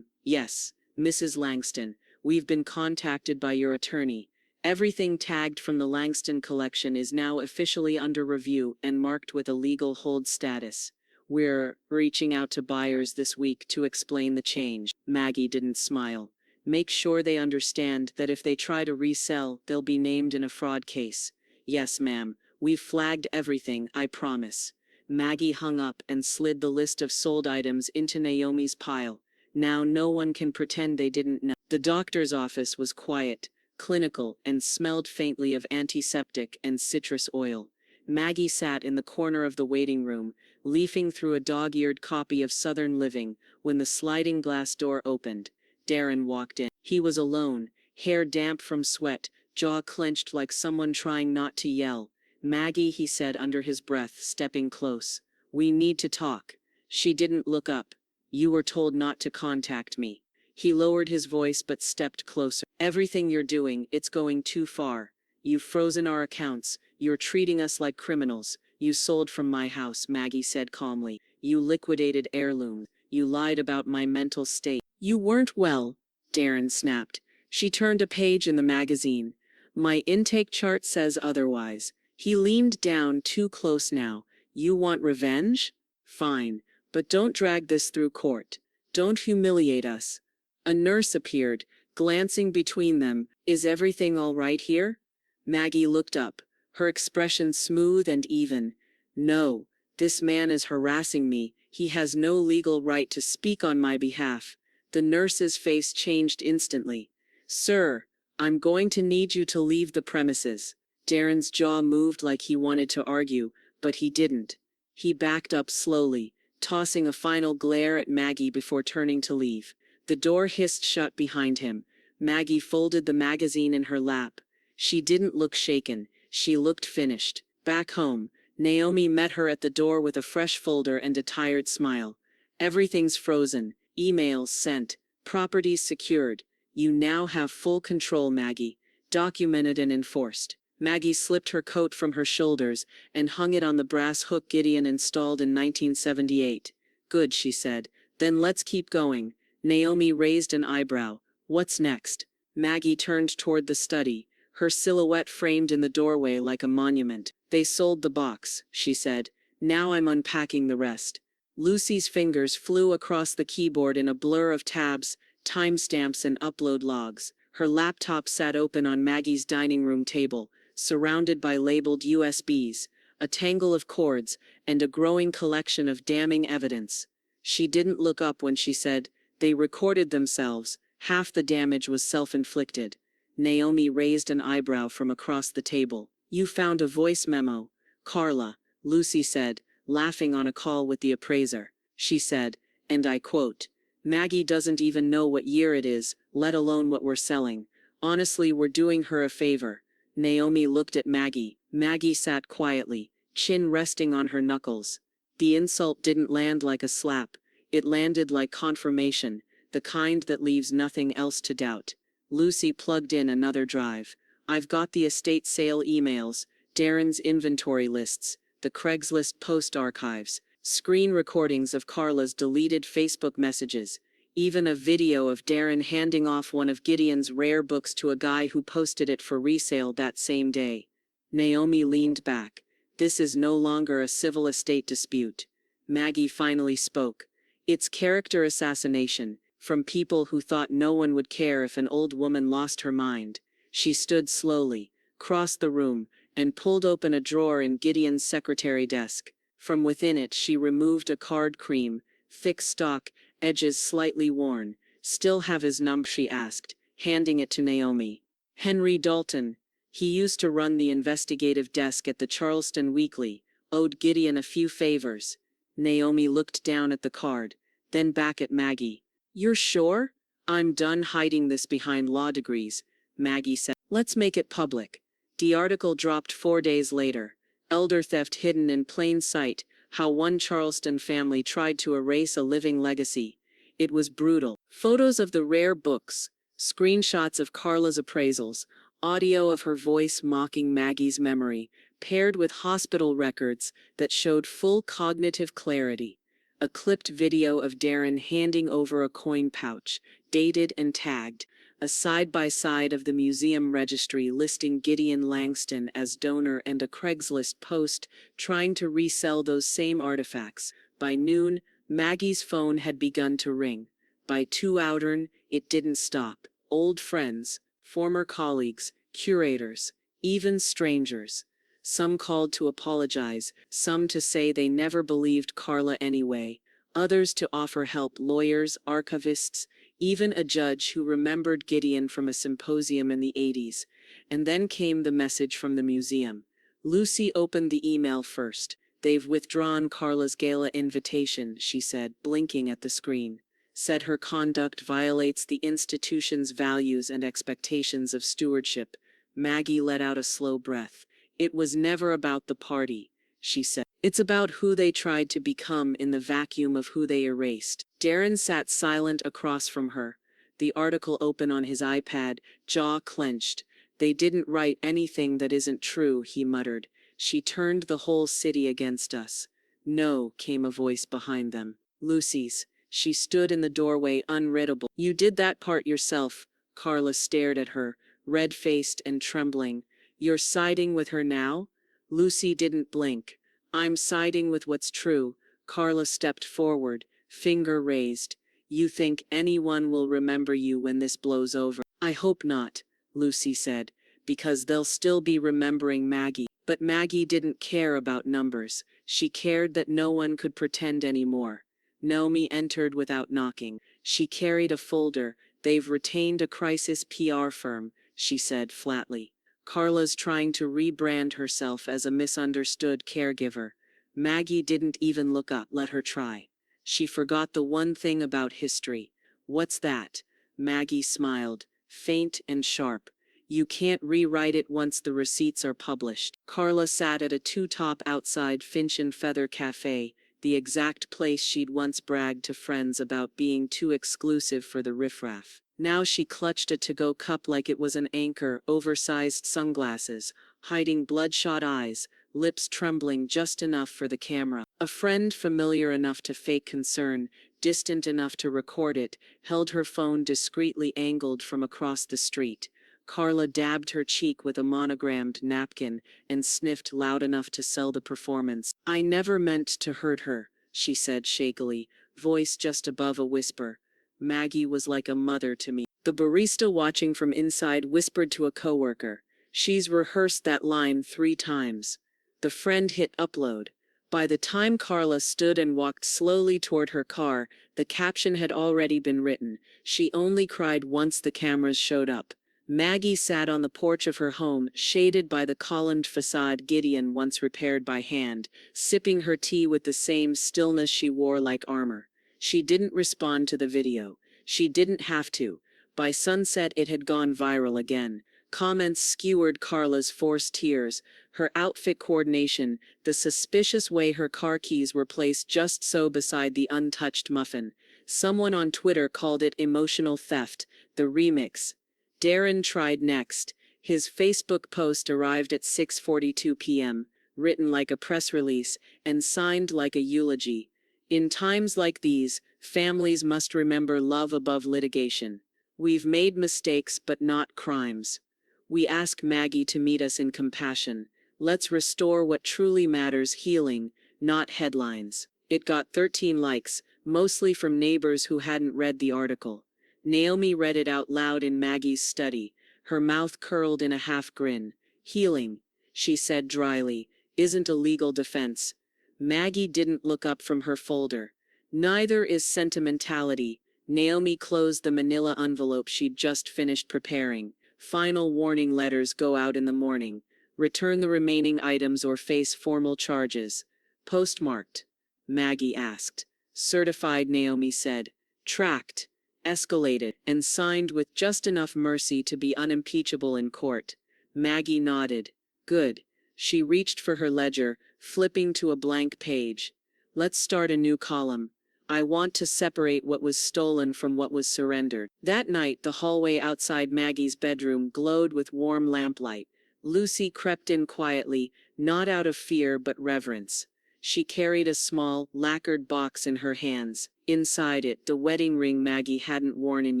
Yes, Mrs. Langston. We've been contacted by your attorney. Everything tagged from the Langston collection is now officially under review and marked with a legal hold status. We're reaching out to buyers this week to explain the change. Maggie didn't smile. Make sure they understand that if they try to resell, they'll be named in a fraud case. Yes, ma'am. We've flagged everything, I promise. Maggie hung up and slid the list of sold items into Naomi's pile. Now no one can pretend they didn't know. The doctor's office was quiet, clinical, and smelled faintly of antiseptic and citrus oil. Maggie sat in the corner of the waiting room, leafing through a dog-eared copy of Southern Living, when the sliding glass door opened. Darren walked in. He was alone, hair damp from sweat, jaw clenched like someone trying not to yell. Maggie, he said under his breath, stepping close. We need to talk. She didn't look up. You were told not to contact me. He lowered his voice but stepped closer. Everything you're doing, it's going too far. You've frozen our accounts. You're treating us like criminals. You sold from my house, Maggie said calmly. You liquidated heirlooms. You lied about my mental state. You weren't well, Darren snapped. She turned a page in the magazine. My intake chart says otherwise. He leaned down too close now. You want revenge? Fine. But don't drag this through court. Don't humiliate us. A nurse appeared, glancing between them. Is everything all right here? Maggie looked up, her expression smooth and even. No, this man is harassing me. He has no legal right to speak on my behalf. The nurse's face changed instantly. Sir, I'm going to need you to leave the premises. Darren's jaw moved like he wanted to argue, but he didn't. He backed up slowly, tossing a final glare at Maggie before turning to leave. The door hissed shut behind him. Maggie folded the magazine in her lap. She didn't look shaken, she looked finished. Back home, Naomi met her at the door with a fresh folder and a tired smile. Everything's frozen, emails sent, properties secured. You now have full control, Maggie. Documented and enforced. Maggie slipped her coat from her shoulders and hung it on the brass hook Gideon installed in 1978. Good, she said. Then let's keep going. Naomi raised an eyebrow. What's next? Maggie turned toward the study, her silhouette framed in the doorway like a monument. They sold the box, she said. Now I'm unpacking the rest. Lucy's fingers flew across the keyboard in a blur of tabs, timestamps and upload logs. Her laptop sat open on Maggie's dining room table, surrounded by labeled USBs, a tangle of cords, and a growing collection of damning evidence. She didn't look up when she said, "They recorded themselves. Half the damage was self-inflicted." Naomi raised an eyebrow from across the table. "You found a voice memo." "Carla," Lucy said, laughing on a call with the appraiser. She said, and I quote, "Maggie doesn't even know what year it is, let alone what we're selling. Honestly, we're doing her a favor." Naomi looked at Maggie. Maggie sat quietly, chin resting on her knuckles. The insult didn't land like a slap. It landed like confirmation, the kind that leaves nothing else to doubt. Lucy plugged in another drive. "I've got the estate sale emails, Darren's inventory lists, the Craigslist post archives, screen recordings of Carla's deleted Facebook messages, even a video of Darren handing off one of Gideon's rare books to a guy who posted it for resale that same day." Naomi leaned back. "This is no longer a civil estate dispute." Maggie finally spoke. "It's character assassination, from people who thought no one would care if an old woman lost her mind." She stood slowly, crossed the room, and pulled open a drawer in Gideon's secretary desk. From within it she removed a card cream, thick stock, edges slightly worn. "Still have his number?" she asked, handing it to Naomi. "Henry Dalton. He used to run the investigative desk at the Charleston Weekly, owed Gideon a few favors." Naomi looked down at the card, then back at Maggie. "You're sure?" "I'm done hiding this behind law degrees," Maggie said. "Let's make it public." The article dropped 4 days later. "Elder theft hidden in plain sight, how one Charleston family tried to erase a living legacy." It was brutal. Photos of the rare books, screenshots of Carla's appraisals, audio of her voice mocking Maggie's memory, paired with hospital records that showed full cognitive clarity. A clipped video of Darren handing over a coin pouch, dated and tagged. A side-by-side of the museum registry listing Gideon Langston as donor and a Craigslist post trying to resell those same artifacts. By noon, Maggie's phone had begun to ring. By 2 hours, it didn't stop. Old friends, former colleagues, curators, even strangers. Some called to apologize, some to say they never believed Carla anyway, others to offer help, lawyers, archivists, even a judge who remembered Gideon from a symposium in the 80s. And then came the message from the museum. Lucy opened the email first. "They've withdrawn Carla's gala invitation," she said, blinking at the screen. "Said her conduct violates the institution's values and expectations of stewardship." Maggie let out a slow breath. "It was never about the party," she said. "It's about who they tried to become in the vacuum of who they erased." Darren sat silent across from her, the article open on his iPad, jaw clenched. "They didn't write anything that isn't true," he muttered. "She turned the whole city against us." "No," came a voice behind them. Lucy's. She stood in the doorway, unreadable. "You did that part yourself." Carla stared at her, red-faced and trembling. "You're siding with her now?" Lucy didn't blink. "I'm siding with what's true." Carla stepped forward, finger raised. "You think anyone will remember you when this blows over?" "I hope not," Lucy said, "because they'll still be remembering Maggie." But Maggie didn't care about numbers. She cared that no one could pretend anymore. Naomi entered without knocking. She carried a folder. "They've retained a crisis PR firm," she said flatly. "Carla's trying to rebrand herself as a misunderstood caregiver." Maggie didn't even look up. Let her try. She forgot the one thing about history. What's that? Maggie smiled, faint and sharp. You can't rewrite it once the receipts are published. Carla sat at a two-top outside Finch and Feather Cafe, the exact place she'd once bragged to friends about being too exclusive for the riffraff. Now she clutched a to-go cup like it was an anchor, oversized sunglasses, hiding bloodshot eyes, lips trembling just enough for the camera. A friend familiar enough to fake concern, distant enough to record it, held her phone discreetly angled from across the street. Carla dabbed her cheek with a monogrammed napkin and sniffed loud enough to sell the performance. I never meant to hurt her, she said shakily, voice just above a whisper. Maggie was like a mother to me. The barista watching from inside whispered to a coworker. She's rehearsed that line 3 times. The friend hit upload. By the time Carla stood and walked slowly toward her car, the caption had already been written. She only cried once the cameras showed up. Maggie sat on the porch of her home, shaded by the columned facade Gideon once repaired by hand, sipping her tea with the same stillness she wore like armor. She didn't respond to the video. She didn't have to. By sunset it had gone viral again. Comments skewered Carla's forced tears, her outfit coordination, the suspicious way her car keys were placed just so beside the untouched muffin. Someone on Twitter called it emotional theft, the remix. Darren tried next. His Facebook post arrived at 6:42 p.m., written like a press release and signed like a eulogy. In times like these, families must remember love above litigation. We've made mistakes but not crimes. We ask Maggie to meet us in compassion. Let's restore what truly matters, healing, not headlines. It got 13 likes, mostly from neighbors who hadn't read the article. Naomi read it out loud in Maggie's study, her mouth curled in a half grin. Healing, she said dryly, isn't a legal defense. Maggie didn't look up from her folder. Neither is sentimentality. Naomi closed the manila envelope she'd just finished preparing. Final warning letters go out in the morning. Return the remaining items or face formal charges. Postmarked? Maggie asked. Certified, Naomi said. Tracked. Escalated, and signed with just enough mercy to be unimpeachable in court. Maggie nodded. Good. She reached for her ledger, flipping to a blank page. Let's start a new column. I want to separate what was stolen from what was surrendered. That night, the hallway outside Maggie's bedroom glowed with warm lamplight. Lucy crept in quietly, not out of fear but reverence. She carried a small, lacquered box in her hands. Inside it, the wedding ring Maggie hadn't worn in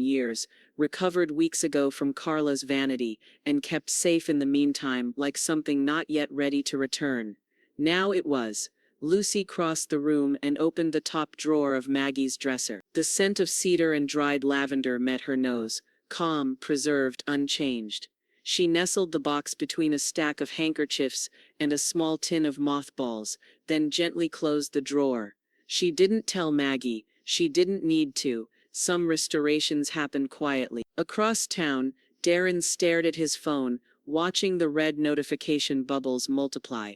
years, recovered weeks ago from Carla's vanity, and kept safe in the meantime like something not yet ready to return. Now it was. Lucy crossed the room and opened the top drawer of Maggie's dresser. The scent of cedar and dried lavender met her nose, calm, preserved, unchanged. She nestled the box between a stack of handkerchiefs and a small tin of mothballs, then gently closed the drawer. She didn't tell Maggie. She didn't need to. Some restorations happened quietly. Across town, Darren stared at his phone, watching the red notification bubbles multiply.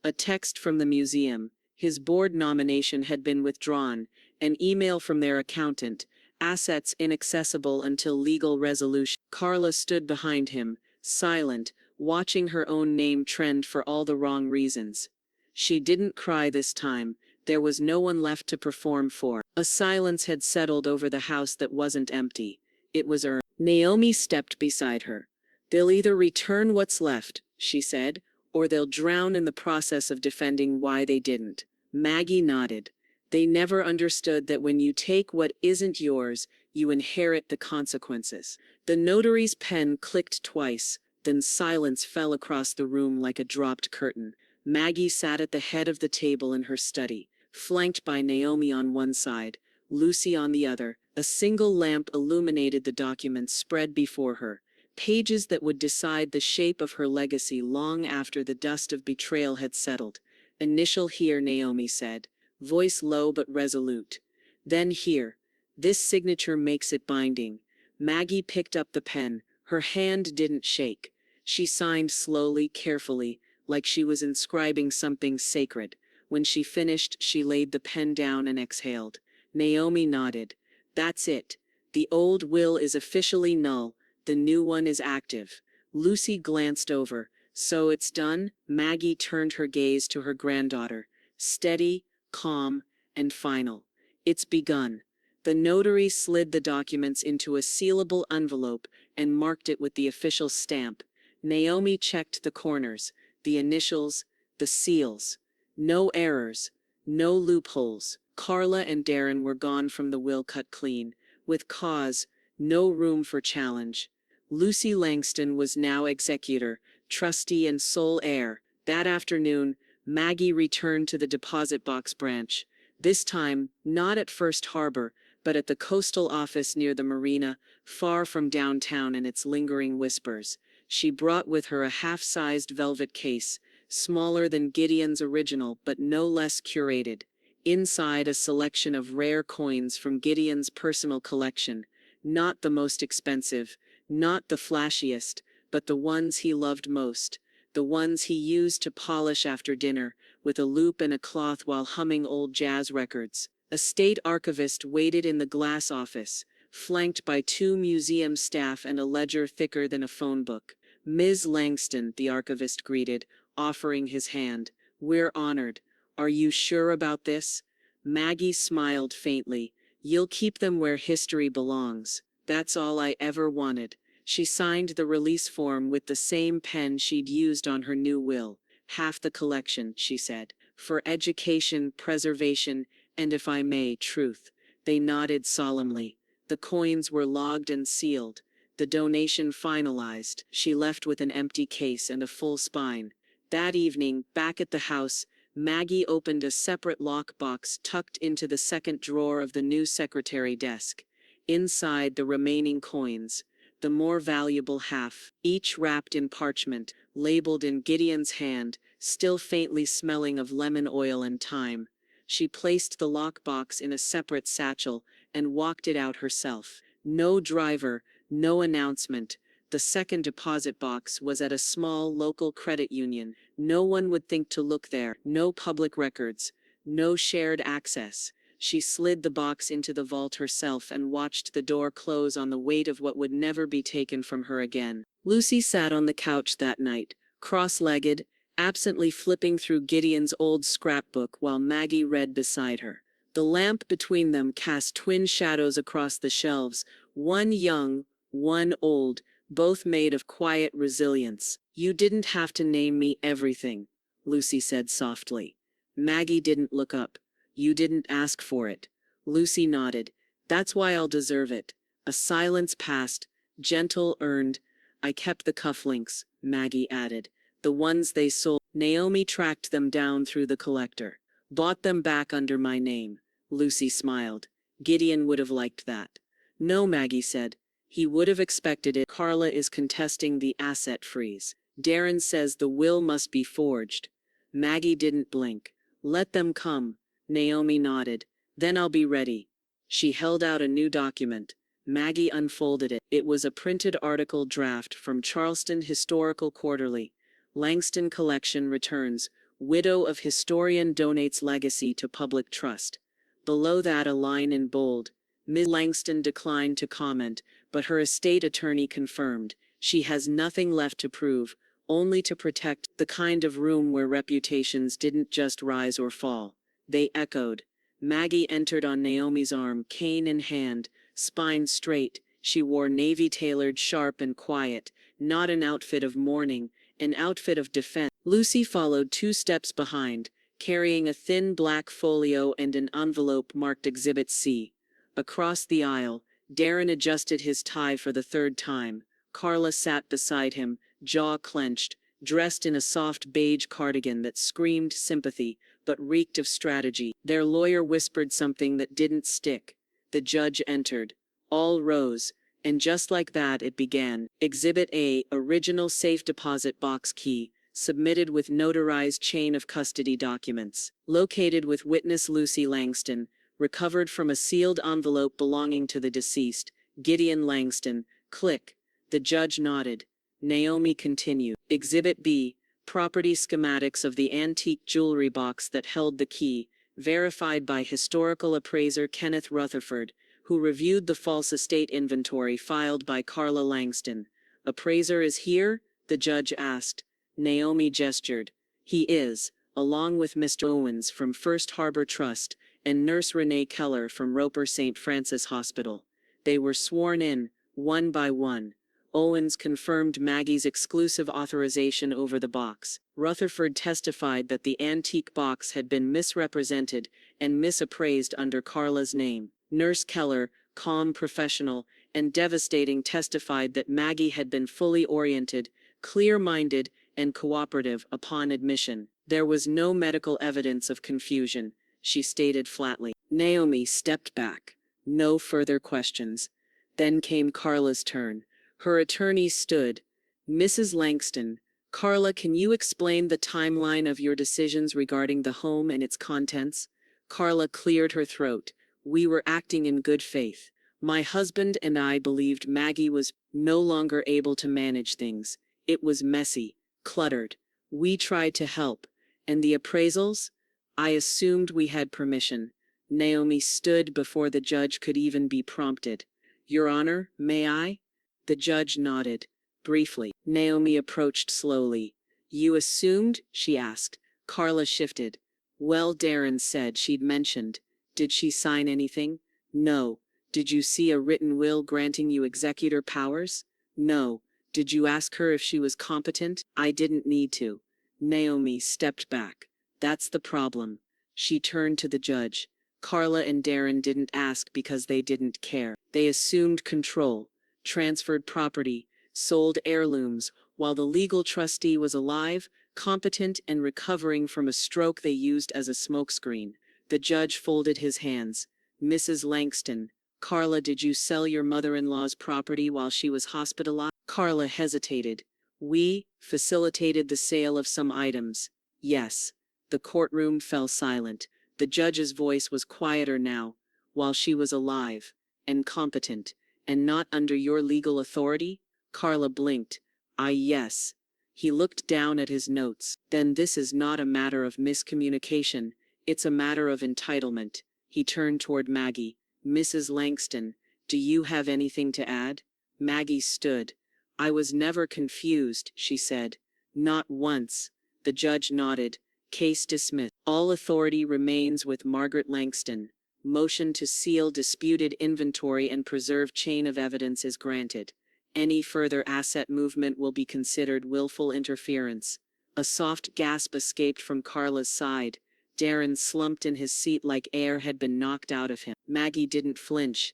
A text from the museum. His board nomination had been withdrawn. An email from their accountant. Assets inaccessible until legal resolution. Carla stood behind him, silent, watching her own name trend for all the wrong reasons. She didn't cry this time. There was no one left to perform for. A silence had settled over the house that wasn't empty. It was earned. Naomi stepped beside her. They'll either return what's left, she said, or they'll drown in the process of defending why they didn't. Maggie nodded. They never understood that when you take what isn't yours, you inherit the consequences. The notary's pen clicked twice, then silence fell across the room like a dropped curtain. Maggie sat at the head of the table in her study, flanked by Naomi on one side, Lucy on the other. A single lamp illuminated the documents spread before her, pages that would decide the shape of her legacy long after the dust of betrayal had settled. Initial here, Naomi said, voice low but resolute. Then here. This signature makes it binding. Maggie picked up the pen. Her hand didn't shake. She signed slowly, carefully, like she was inscribing something sacred. When she finished, she laid the pen down and exhaled. Naomi nodded. That's it. The old will is officially null, the new one is active. Lucy glanced over. So it's done? Maggie turned her gaze to her granddaughter. Steady, calm, and final. It's begun. The notary slid the documents into a sealable envelope and marked it with the official stamp. Naomi checked the corners, the initials, the seals. No errors, no loopholes. Carla and Darren were gone from the will cut clean, with cause, no room for challenge. Lucy Langston was now executor, trustee and sole heir. That afternoon, Maggie returned to the deposit box branch. This time, not at First Harbor, but at the coastal office near the marina, far from downtown and its lingering whispers. She brought with her a half-sized velvet case, smaller than Gideon's original but no less curated. Inside, a selection of rare coins from Gideon's personal collection, not the most expensive, not the flashiest, but the ones he loved most, the ones he used to polish after dinner, with a loop and a cloth while humming old jazz records. A state archivist waited in the glass office, flanked by two museum staff and a ledger thicker than a phone book. Ms. Langston, the archivist greeted, offering his hand. We're honored. Are you sure about this? Maggie smiled faintly. You'll keep them where history belongs. That's all I ever wanted. She signed the release form with the same pen she'd used on her new will. Half the collection, she said. For education, preservation, and if I may, truth. They nodded solemnly. The coins were logged and sealed. The donation finalized. She left with an empty case and a full spine. That evening, back at the house, Maggie opened a separate lockbox tucked into the second drawer of the new secretary desk. Inside, the remaining coins, the more valuable half, each wrapped in parchment, labeled in Gideon's hand, still faintly smelling of lemon oil and thyme. She placed the lockbox in a separate satchel and walked it out herself. No driver, no announcement. The second deposit box was at a small local credit union. No one would think to look there. No public records. No shared access. She slid the box into the vault herself and watched the door close on the weight of what would never be taken from her again. Lucy sat on the couch that night, cross-legged, absently flipping through Gideon's old scrapbook while Maggie read beside her. The lamp between them cast twin shadows across the shelves, one young, one old, both made of quiet resilience. You didn't have to name me everything, Lucy said softly. Maggie didn't look up. You didn't ask for it. Lucy nodded. That's why I'll deserve it. A silence passed, gentle, earned. I kept the cufflinks, Maggie added. The ones they sold. Naomi tracked them down through the collector. Bought them back under my name. Lucy smiled. Gideon would have liked that. No, Maggie said. He would have expected it. Carla is contesting the asset freeze. Darren says the will must be forged. Maggie didn't blink. Let them come. Naomi nodded. Then I'll be ready. She held out a new document. Maggie unfolded it. It was a printed article draft from Charleston Historical Quarterly. Langston Collection returns. Widow of historian donates legacy to public trust. Below that, a line in bold. Ms. Langston declined to comment, but her estate attorney confirmed. She has nothing left to prove, only to protect the kind of room where reputations didn't just rise or fall. They echoed. Maggie entered on Naomi's arm, cane in hand, spine straight. She wore navy-tailored, sharp and quiet, not an outfit of mourning, an outfit of defense. Lucy followed 2 steps behind, carrying a thin black folio and an envelope marked Exhibit C. Across the aisle, Darren adjusted his tie for the 3rd time. Carla sat beside him, jaw clenched, dressed in a soft beige cardigan that screamed sympathy, but reeked of strategy. Their lawyer whispered something that didn't stick. The judge entered. All rose, and just like that it began. Exhibit A, original safe deposit box key, submitted with notarized chain of custody documents. Located with witness Lucy Langston, recovered from a sealed envelope belonging to the deceased, Gideon Langston. Click. The judge nodded. Naomi continued. Exhibit B, property schematics of the antique jewelry box that held the key, verified by historical appraiser Kenneth Rutherford, who reviewed the false estate inventory filed by Carla Langston. "Appraiser is here?" the judge asked. Naomi gestured. "He is, along with Mr. Owens from First Harbor Trust and Nurse Renee Keller from Roper St. Francis Hospital." They were sworn in, one by one. Owens confirmed Maggie's exclusive authorization over the box. Rutherford testified that the antique box had been misrepresented and misappraised under Carla's name. Nurse Keller, calm professional and devastating, testified that Maggie had been fully oriented, clear-minded, and cooperative upon admission. "There was no medical evidence of confusion," she stated flatly. Naomi stepped back. No further questions. Then came Carla's turn. Her attorney stood. "Mrs. Langston, Carla, can you explain the timeline of your decisions regarding the home and its contents?" Carla cleared her throat. "We were acting in good faith. My husband and I believed Maggie was no longer able to manage things. It was messy, cluttered. We tried to help. And the appraisals? I assumed we had permission." Naomi stood before the judge could even be prompted. "Your Honor, may I?" The judge nodded. Briefly, Naomi approached slowly. "You assumed?" she asked. Carla shifted. "Well, Darren said she'd mentioned. Did she sign anything?" "No." "Did you see a written will granting you executor powers?" "No." "Did you ask her if she was competent?" "I didn't need to." Naomi stepped back. "That's the problem." She turned to the judge. "Carla and Darren didn't ask because they didn't care. They assumed control, transferred property, sold heirlooms, while the legal trustee was alive, competent, and recovering from a stroke they used as a smokescreen." The judge folded his hands. "Mrs. Langston, Carla, did you sell your mother-in-law's property while she was hospitalized?" Carla hesitated. "We facilitated the sale of some items. Yes." The courtroom fell silent. The judge's voice was quieter now. "While she was alive, and competent, and not under your legal authority?" Carla blinked. Yes." He looked down at his notes. "Then this is not a matter of miscommunication. It's a matter of entitlement." He turned toward Maggie. "Mrs. Langston, do you have anything to add?" Maggie stood. "I was never confused," she said. "Not once." The judge nodded. "Case dismissed. All authority remains with Margaret Langston. Motion to seal disputed inventory and preserve chain of evidence is granted. Any further asset movement will be considered willful interference." A soft gasp escaped from Carla's side. Darren slumped in his seat like air had been knocked out of him. Maggie didn't flinch.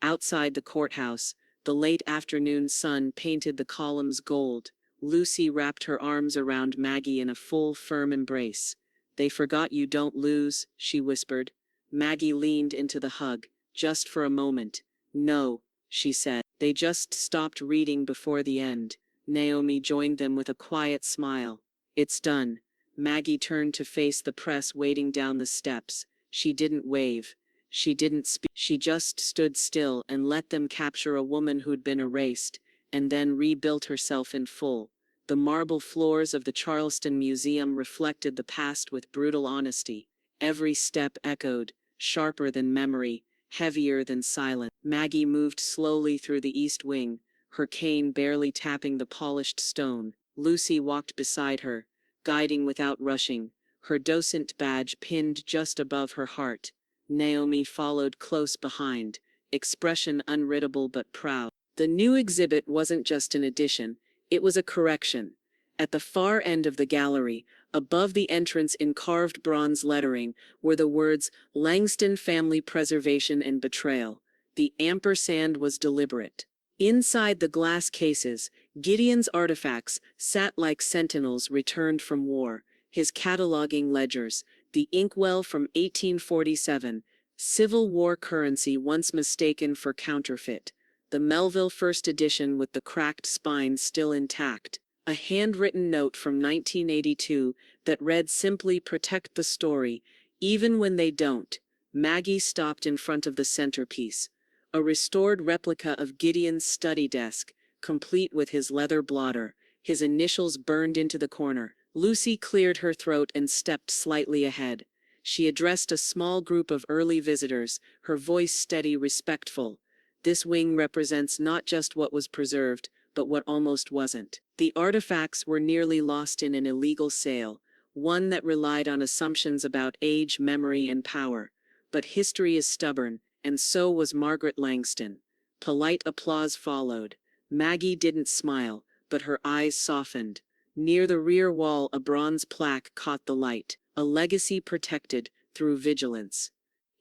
Outside the courthouse, the late afternoon sun painted the columns gold. Lucy wrapped her arms around Maggie in a full, firm embrace. "They forgot you don't lose," she whispered. Maggie leaned into the hug. "Just for a moment." "No," she said. "They just stopped reading before the end." Naomi joined them with a quiet smile. "It's done." Maggie turned to face the press waiting down the steps. She didn't wave. She didn't speak. She just stood still and let them capture a woman who'd been erased, and then rebuilt herself in full. The marble floors of the Charleston Museum reflected the past with brutal honesty. Every step echoed, sharper than memory, heavier than silence. Maggie moved slowly through the east wing, her cane barely tapping the polished stone. Lucy walked beside her, guiding without rushing, her docent badge pinned just above her heart. Naomi followed close behind, expression unreadable but proud. The new exhibit wasn't just an addition, it was a correction. At the far end of the gallery, above the entrance in carved bronze lettering, were the words "Langston Family Preservation and Betrayal." The ampersand was deliberate. Inside the glass cases, Gideon's artifacts sat like sentinels returned from war, his cataloging ledgers, the inkwell from 1847, Civil War currency once mistaken for counterfeit, the Melville first edition with the cracked spine still intact, a handwritten note from 1982 that read simply, "Protect the story, even when they don't." Maggie stopped in front of the centerpiece, a restored replica of Gideon's study desk, complete with his leather blotter, his initials burned into the corner. Lucy cleared her throat and stepped slightly ahead. She addressed a small group of early visitors, her voice steady, respectful. This wing represents not just what was preserved, but what almost wasn't. The artifacts were nearly lost in an illegal sale, one that relied on assumptions about age, memory, and power. But history is stubborn, and so was Margaret Langston. Polite applause followed. Maggie didn't smile, but her eyes softened. Near the rear wall, a bronze plaque caught the light, a legacy protected through vigilance.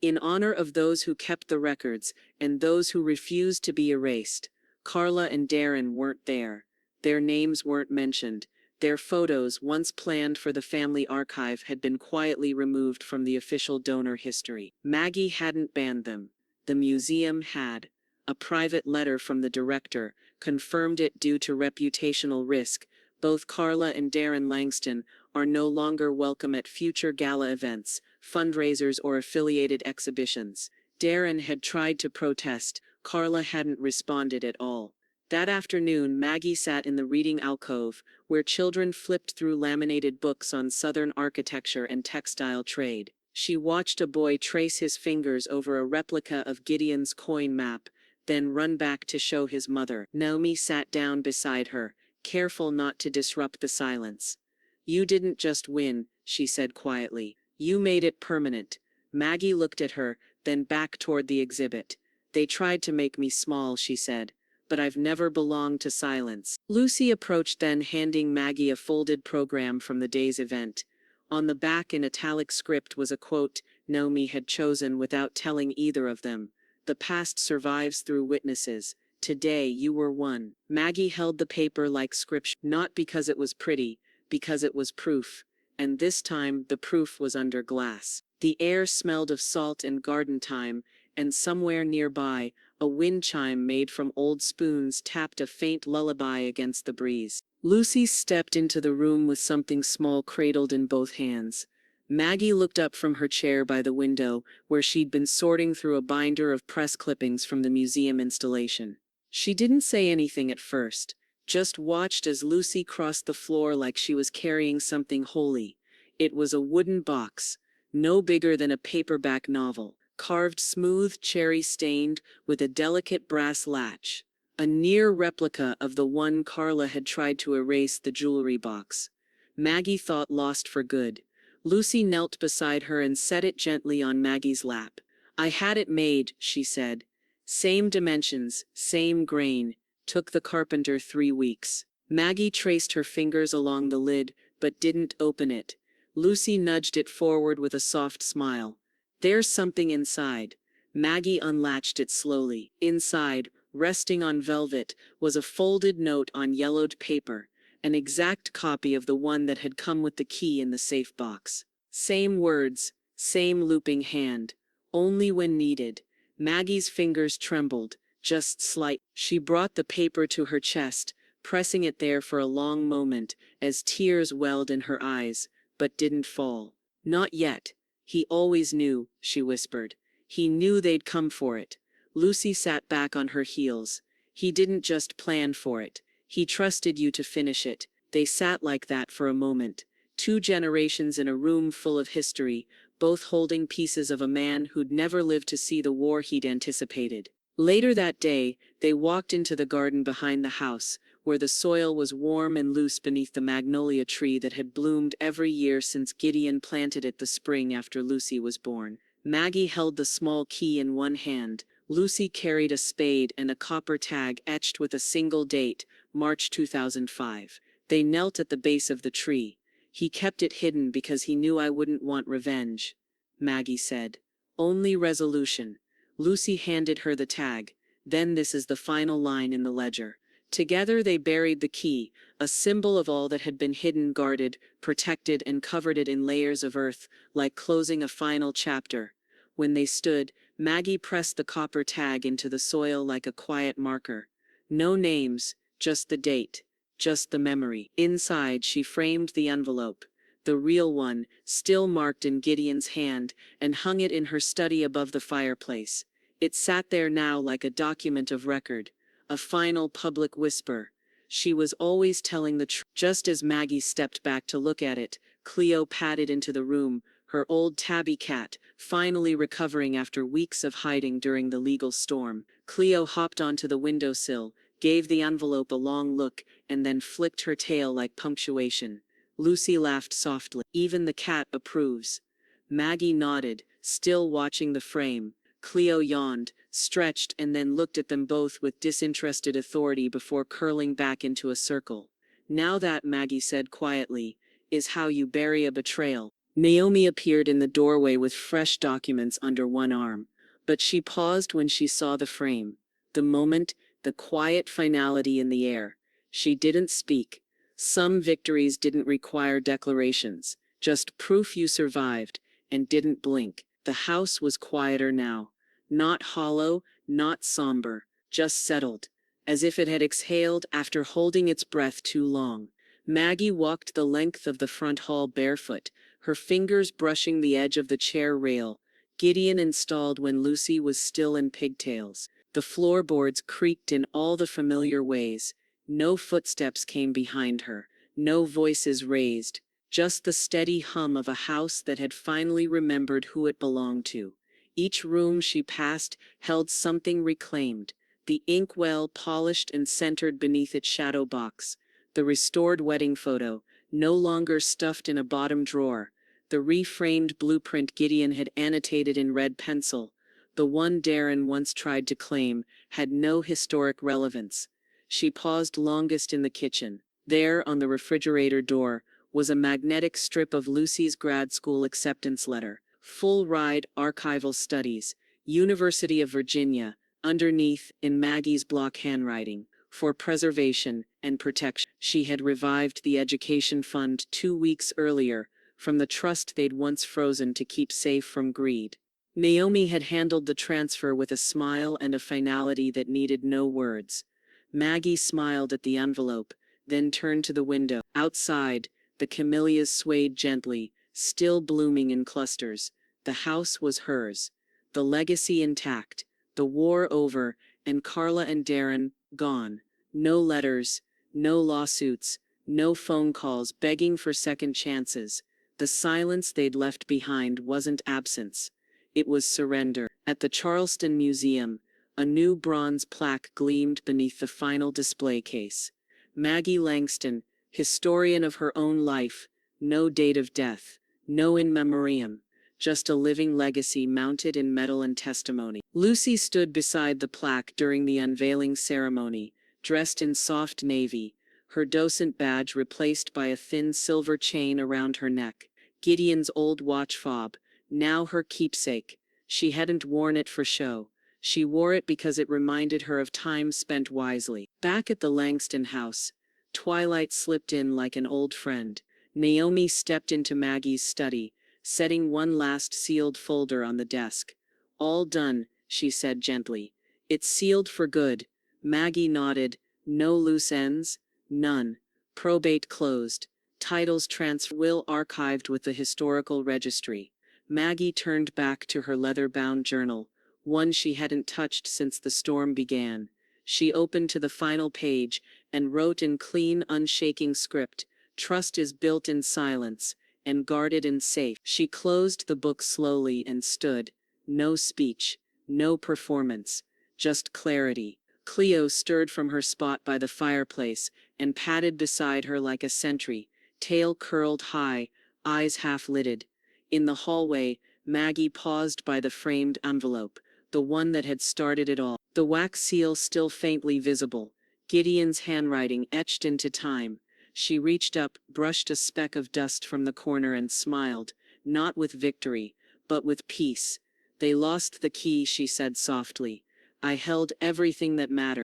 In honor of those who kept the records and those who refused to be erased. Carla and Darren weren't there. Their names weren't mentioned. Their photos, once planned for the family archive, had been quietly removed from the official donor history. Maggie hadn't banned them. The museum had. A private letter from the director confirmed it due to reputational risk. Both Carla and Darren Langston are no longer welcome at future gala events, fundraisers, or affiliated exhibitions. Darren had tried to protest. Carla hadn't responded at all. That afternoon, Maggie sat in the reading alcove, where children flipped through laminated books on Southern architecture and textile trade. She watched a boy trace his fingers over a replica of Gideon's coin map, then run back to show his mother. Naomi sat down beside her, careful not to disrupt the silence. "You didn't just win," she said quietly. "You made it permanent." Maggie looked at her, then back toward the exhibit. "They tried to make me small," she said, "but I've never belonged to silence." Lucy approached, then handing Maggie a folded program from the day's event. On the back in italic script was a quote Naomi had chosen without telling either of them. "The past survives through witnesses. Today you were one." Maggie held the paper like scripture, not because it was pretty, because it was proof. And this time the proof was under glass. The air smelled of salt and garden thyme, and somewhere nearby, a wind chime made from old spoons tapped a faint lullaby against the breeze. Lucy stepped into the room with something small cradled in both hands. Maggie looked up from her chair by the window, where she'd been sorting through a binder of press clippings from the museum installation. She didn't say anything at first, just watched as Lucy crossed the floor like she was carrying something holy. It was a wooden box, no bigger than a paperback novel, carved smooth, cherry-stained, with a delicate brass latch. A near replica of the one Carla had tried to erase, the jewelry box. Maggie thought lost for good. Lucy knelt beside her and set it gently on Maggie's lap. "I had it made," she said. "Same dimensions, same grain. Took the carpenter 3 weeks." Maggie traced her fingers along the lid, but didn't open it. Lucy nudged it forward with a soft smile. "There's something inside." Maggie unlatched it slowly. Inside, resting on velvet, was a folded note on yellowed paper, an exact copy of the one that had come with the key in the safe box. Same words, same looping hand. Only when needed. Maggie's fingers trembled, just slight. She brought the paper to her chest, pressing it there for a long moment, as tears welled in her eyes, but didn't fall. "Not yet. He always knew," she whispered. "He knew they'd come for it." Lucy sat back on her heels. "He didn't just plan for it. He trusted you to finish it." They sat like that for a moment. 2 generations in a room full of history, both holding pieces of a man who'd never lived to see the war he'd anticipated. Later that day, they walked into the garden behind the house, where the soil was warm and loose beneath the magnolia tree that had bloomed every year since Gideon planted it the spring after Lucy was born. Maggie held the small key in one hand. Lucy carried a spade and a copper tag etched with a single date, March 2005. They knelt at the base of the tree. "He kept it hidden because he knew I wouldn't want revenge," Maggie said. "Only resolution." Lucy handed her the tag. "Then this is the final line in the ledger." Together they buried the key, a symbol of all that had been hidden, guarded, protected, and covered it in layers of earth, like closing a final chapter. When they stood, Maggie pressed the copper tag into the soil like a quiet marker. No names, just the date, just the memory. Inside, she framed the envelope, the real one, still marked in Gideon's hand, and hung it in her study above the fireplace. It sat there now like a document of record, a final public whisper. She was always telling the truth. Just as Maggie stepped back to look at it, Cleo padded into the room, her old tabby cat, finally recovering after weeks of hiding during the legal storm. Cleo hopped onto the windowsill, gave the envelope a long look, and then flicked her tail like punctuation. Lucy laughed softly. Even the cat approves. Maggie nodded, still watching the frame. Cleo yawned, stretched, and then looked at them both with disinterested authority before curling back into a circle. Now that, Maggie said quietly, is how you bury a betrayal. Naomi appeared in the doorway with fresh documents under one arm, but she paused when she saw the frame. The moment, the quiet finality in the air. She didn't speak. Some victories didn't require declarations, just proof you survived, and didn't blink. The house was quieter now. Not hollow, not somber, just settled, as if it had exhaled after holding its breath too long. Maggie walked the length of the front hall barefoot, her fingers brushing the edge of the chair rail. Gideon installed when Lucy was still in pigtails. The floorboards creaked in all the familiar ways. No footsteps came behind her, no voices raised, just the steady hum of a house that had finally remembered who it belonged to. Each room she passed held something reclaimed, the inkwell polished and centered beneath its shadow box, the restored wedding photo, no longer stuffed in a bottom drawer, the reframed blueprint Gideon had annotated in red pencil. The one Darren once tried to claim had no historic relevance. She paused longest in the kitchen. There, on the refrigerator door, was a magnetic strip of Lucy's grad school acceptance letter. Full ride archival studies, University of Virginia, underneath, in Maggie's block handwriting, for preservation and protection. She had revived the education fund 2 weeks earlier, from the trust they'd once frozen to keep safe from greed. Naomi had handled the transfer with a smile and a finality that needed no words. Maggie smiled at the envelope, then turned to the window. Outside, the camellias swayed gently, still blooming in clusters. The house was hers. The legacy intact, the war over, and Carla and Darren gone. No letters, no lawsuits, no phone calls begging for second chances. The silence they'd left behind wasn't absence. It was surrender. At the Charleston Museum, a new bronze plaque gleamed beneath the final display case. Maggie Langston, historian of her own life, no date of death, no in memoriam, just a living legacy mounted in metal and testimony. Lucy stood beside the plaque during the unveiling ceremony, dressed in soft navy, her docent badge replaced by a thin silver chain around her neck. Gideon's old watch fob, now her keepsake. She hadn't worn it for show. She wore it because it reminded her of time spent wisely. Back at the Langston house, twilight slipped in like an old friend. Naomi stepped into Maggie's study, setting one last sealed folder on the desk. All done, she said gently. It's sealed for good. Maggie nodded. No loose ends? None. Probate closed. Titles transferred. Will archived with the historical registry. Maggie turned back to her leather-bound journal, one she hadn't touched since the storm began. She opened to the final page and wrote in clean, unshaking script, "Trust is built in silence and guarded in safe." She closed the book slowly and stood. No speech, no performance, just clarity. Cleo stirred from her spot by the fireplace and padded beside her like a sentry, tail curled high, eyes half-lidded. In the hallway, Maggie paused by the framed envelope, the one that had started it all. The wax seal still faintly visible, Gideon's handwriting etched into time. She reached up, brushed a speck of dust from the corner and smiled, not with victory, but with peace. They lost the key, she said softly. I held everything that mattered.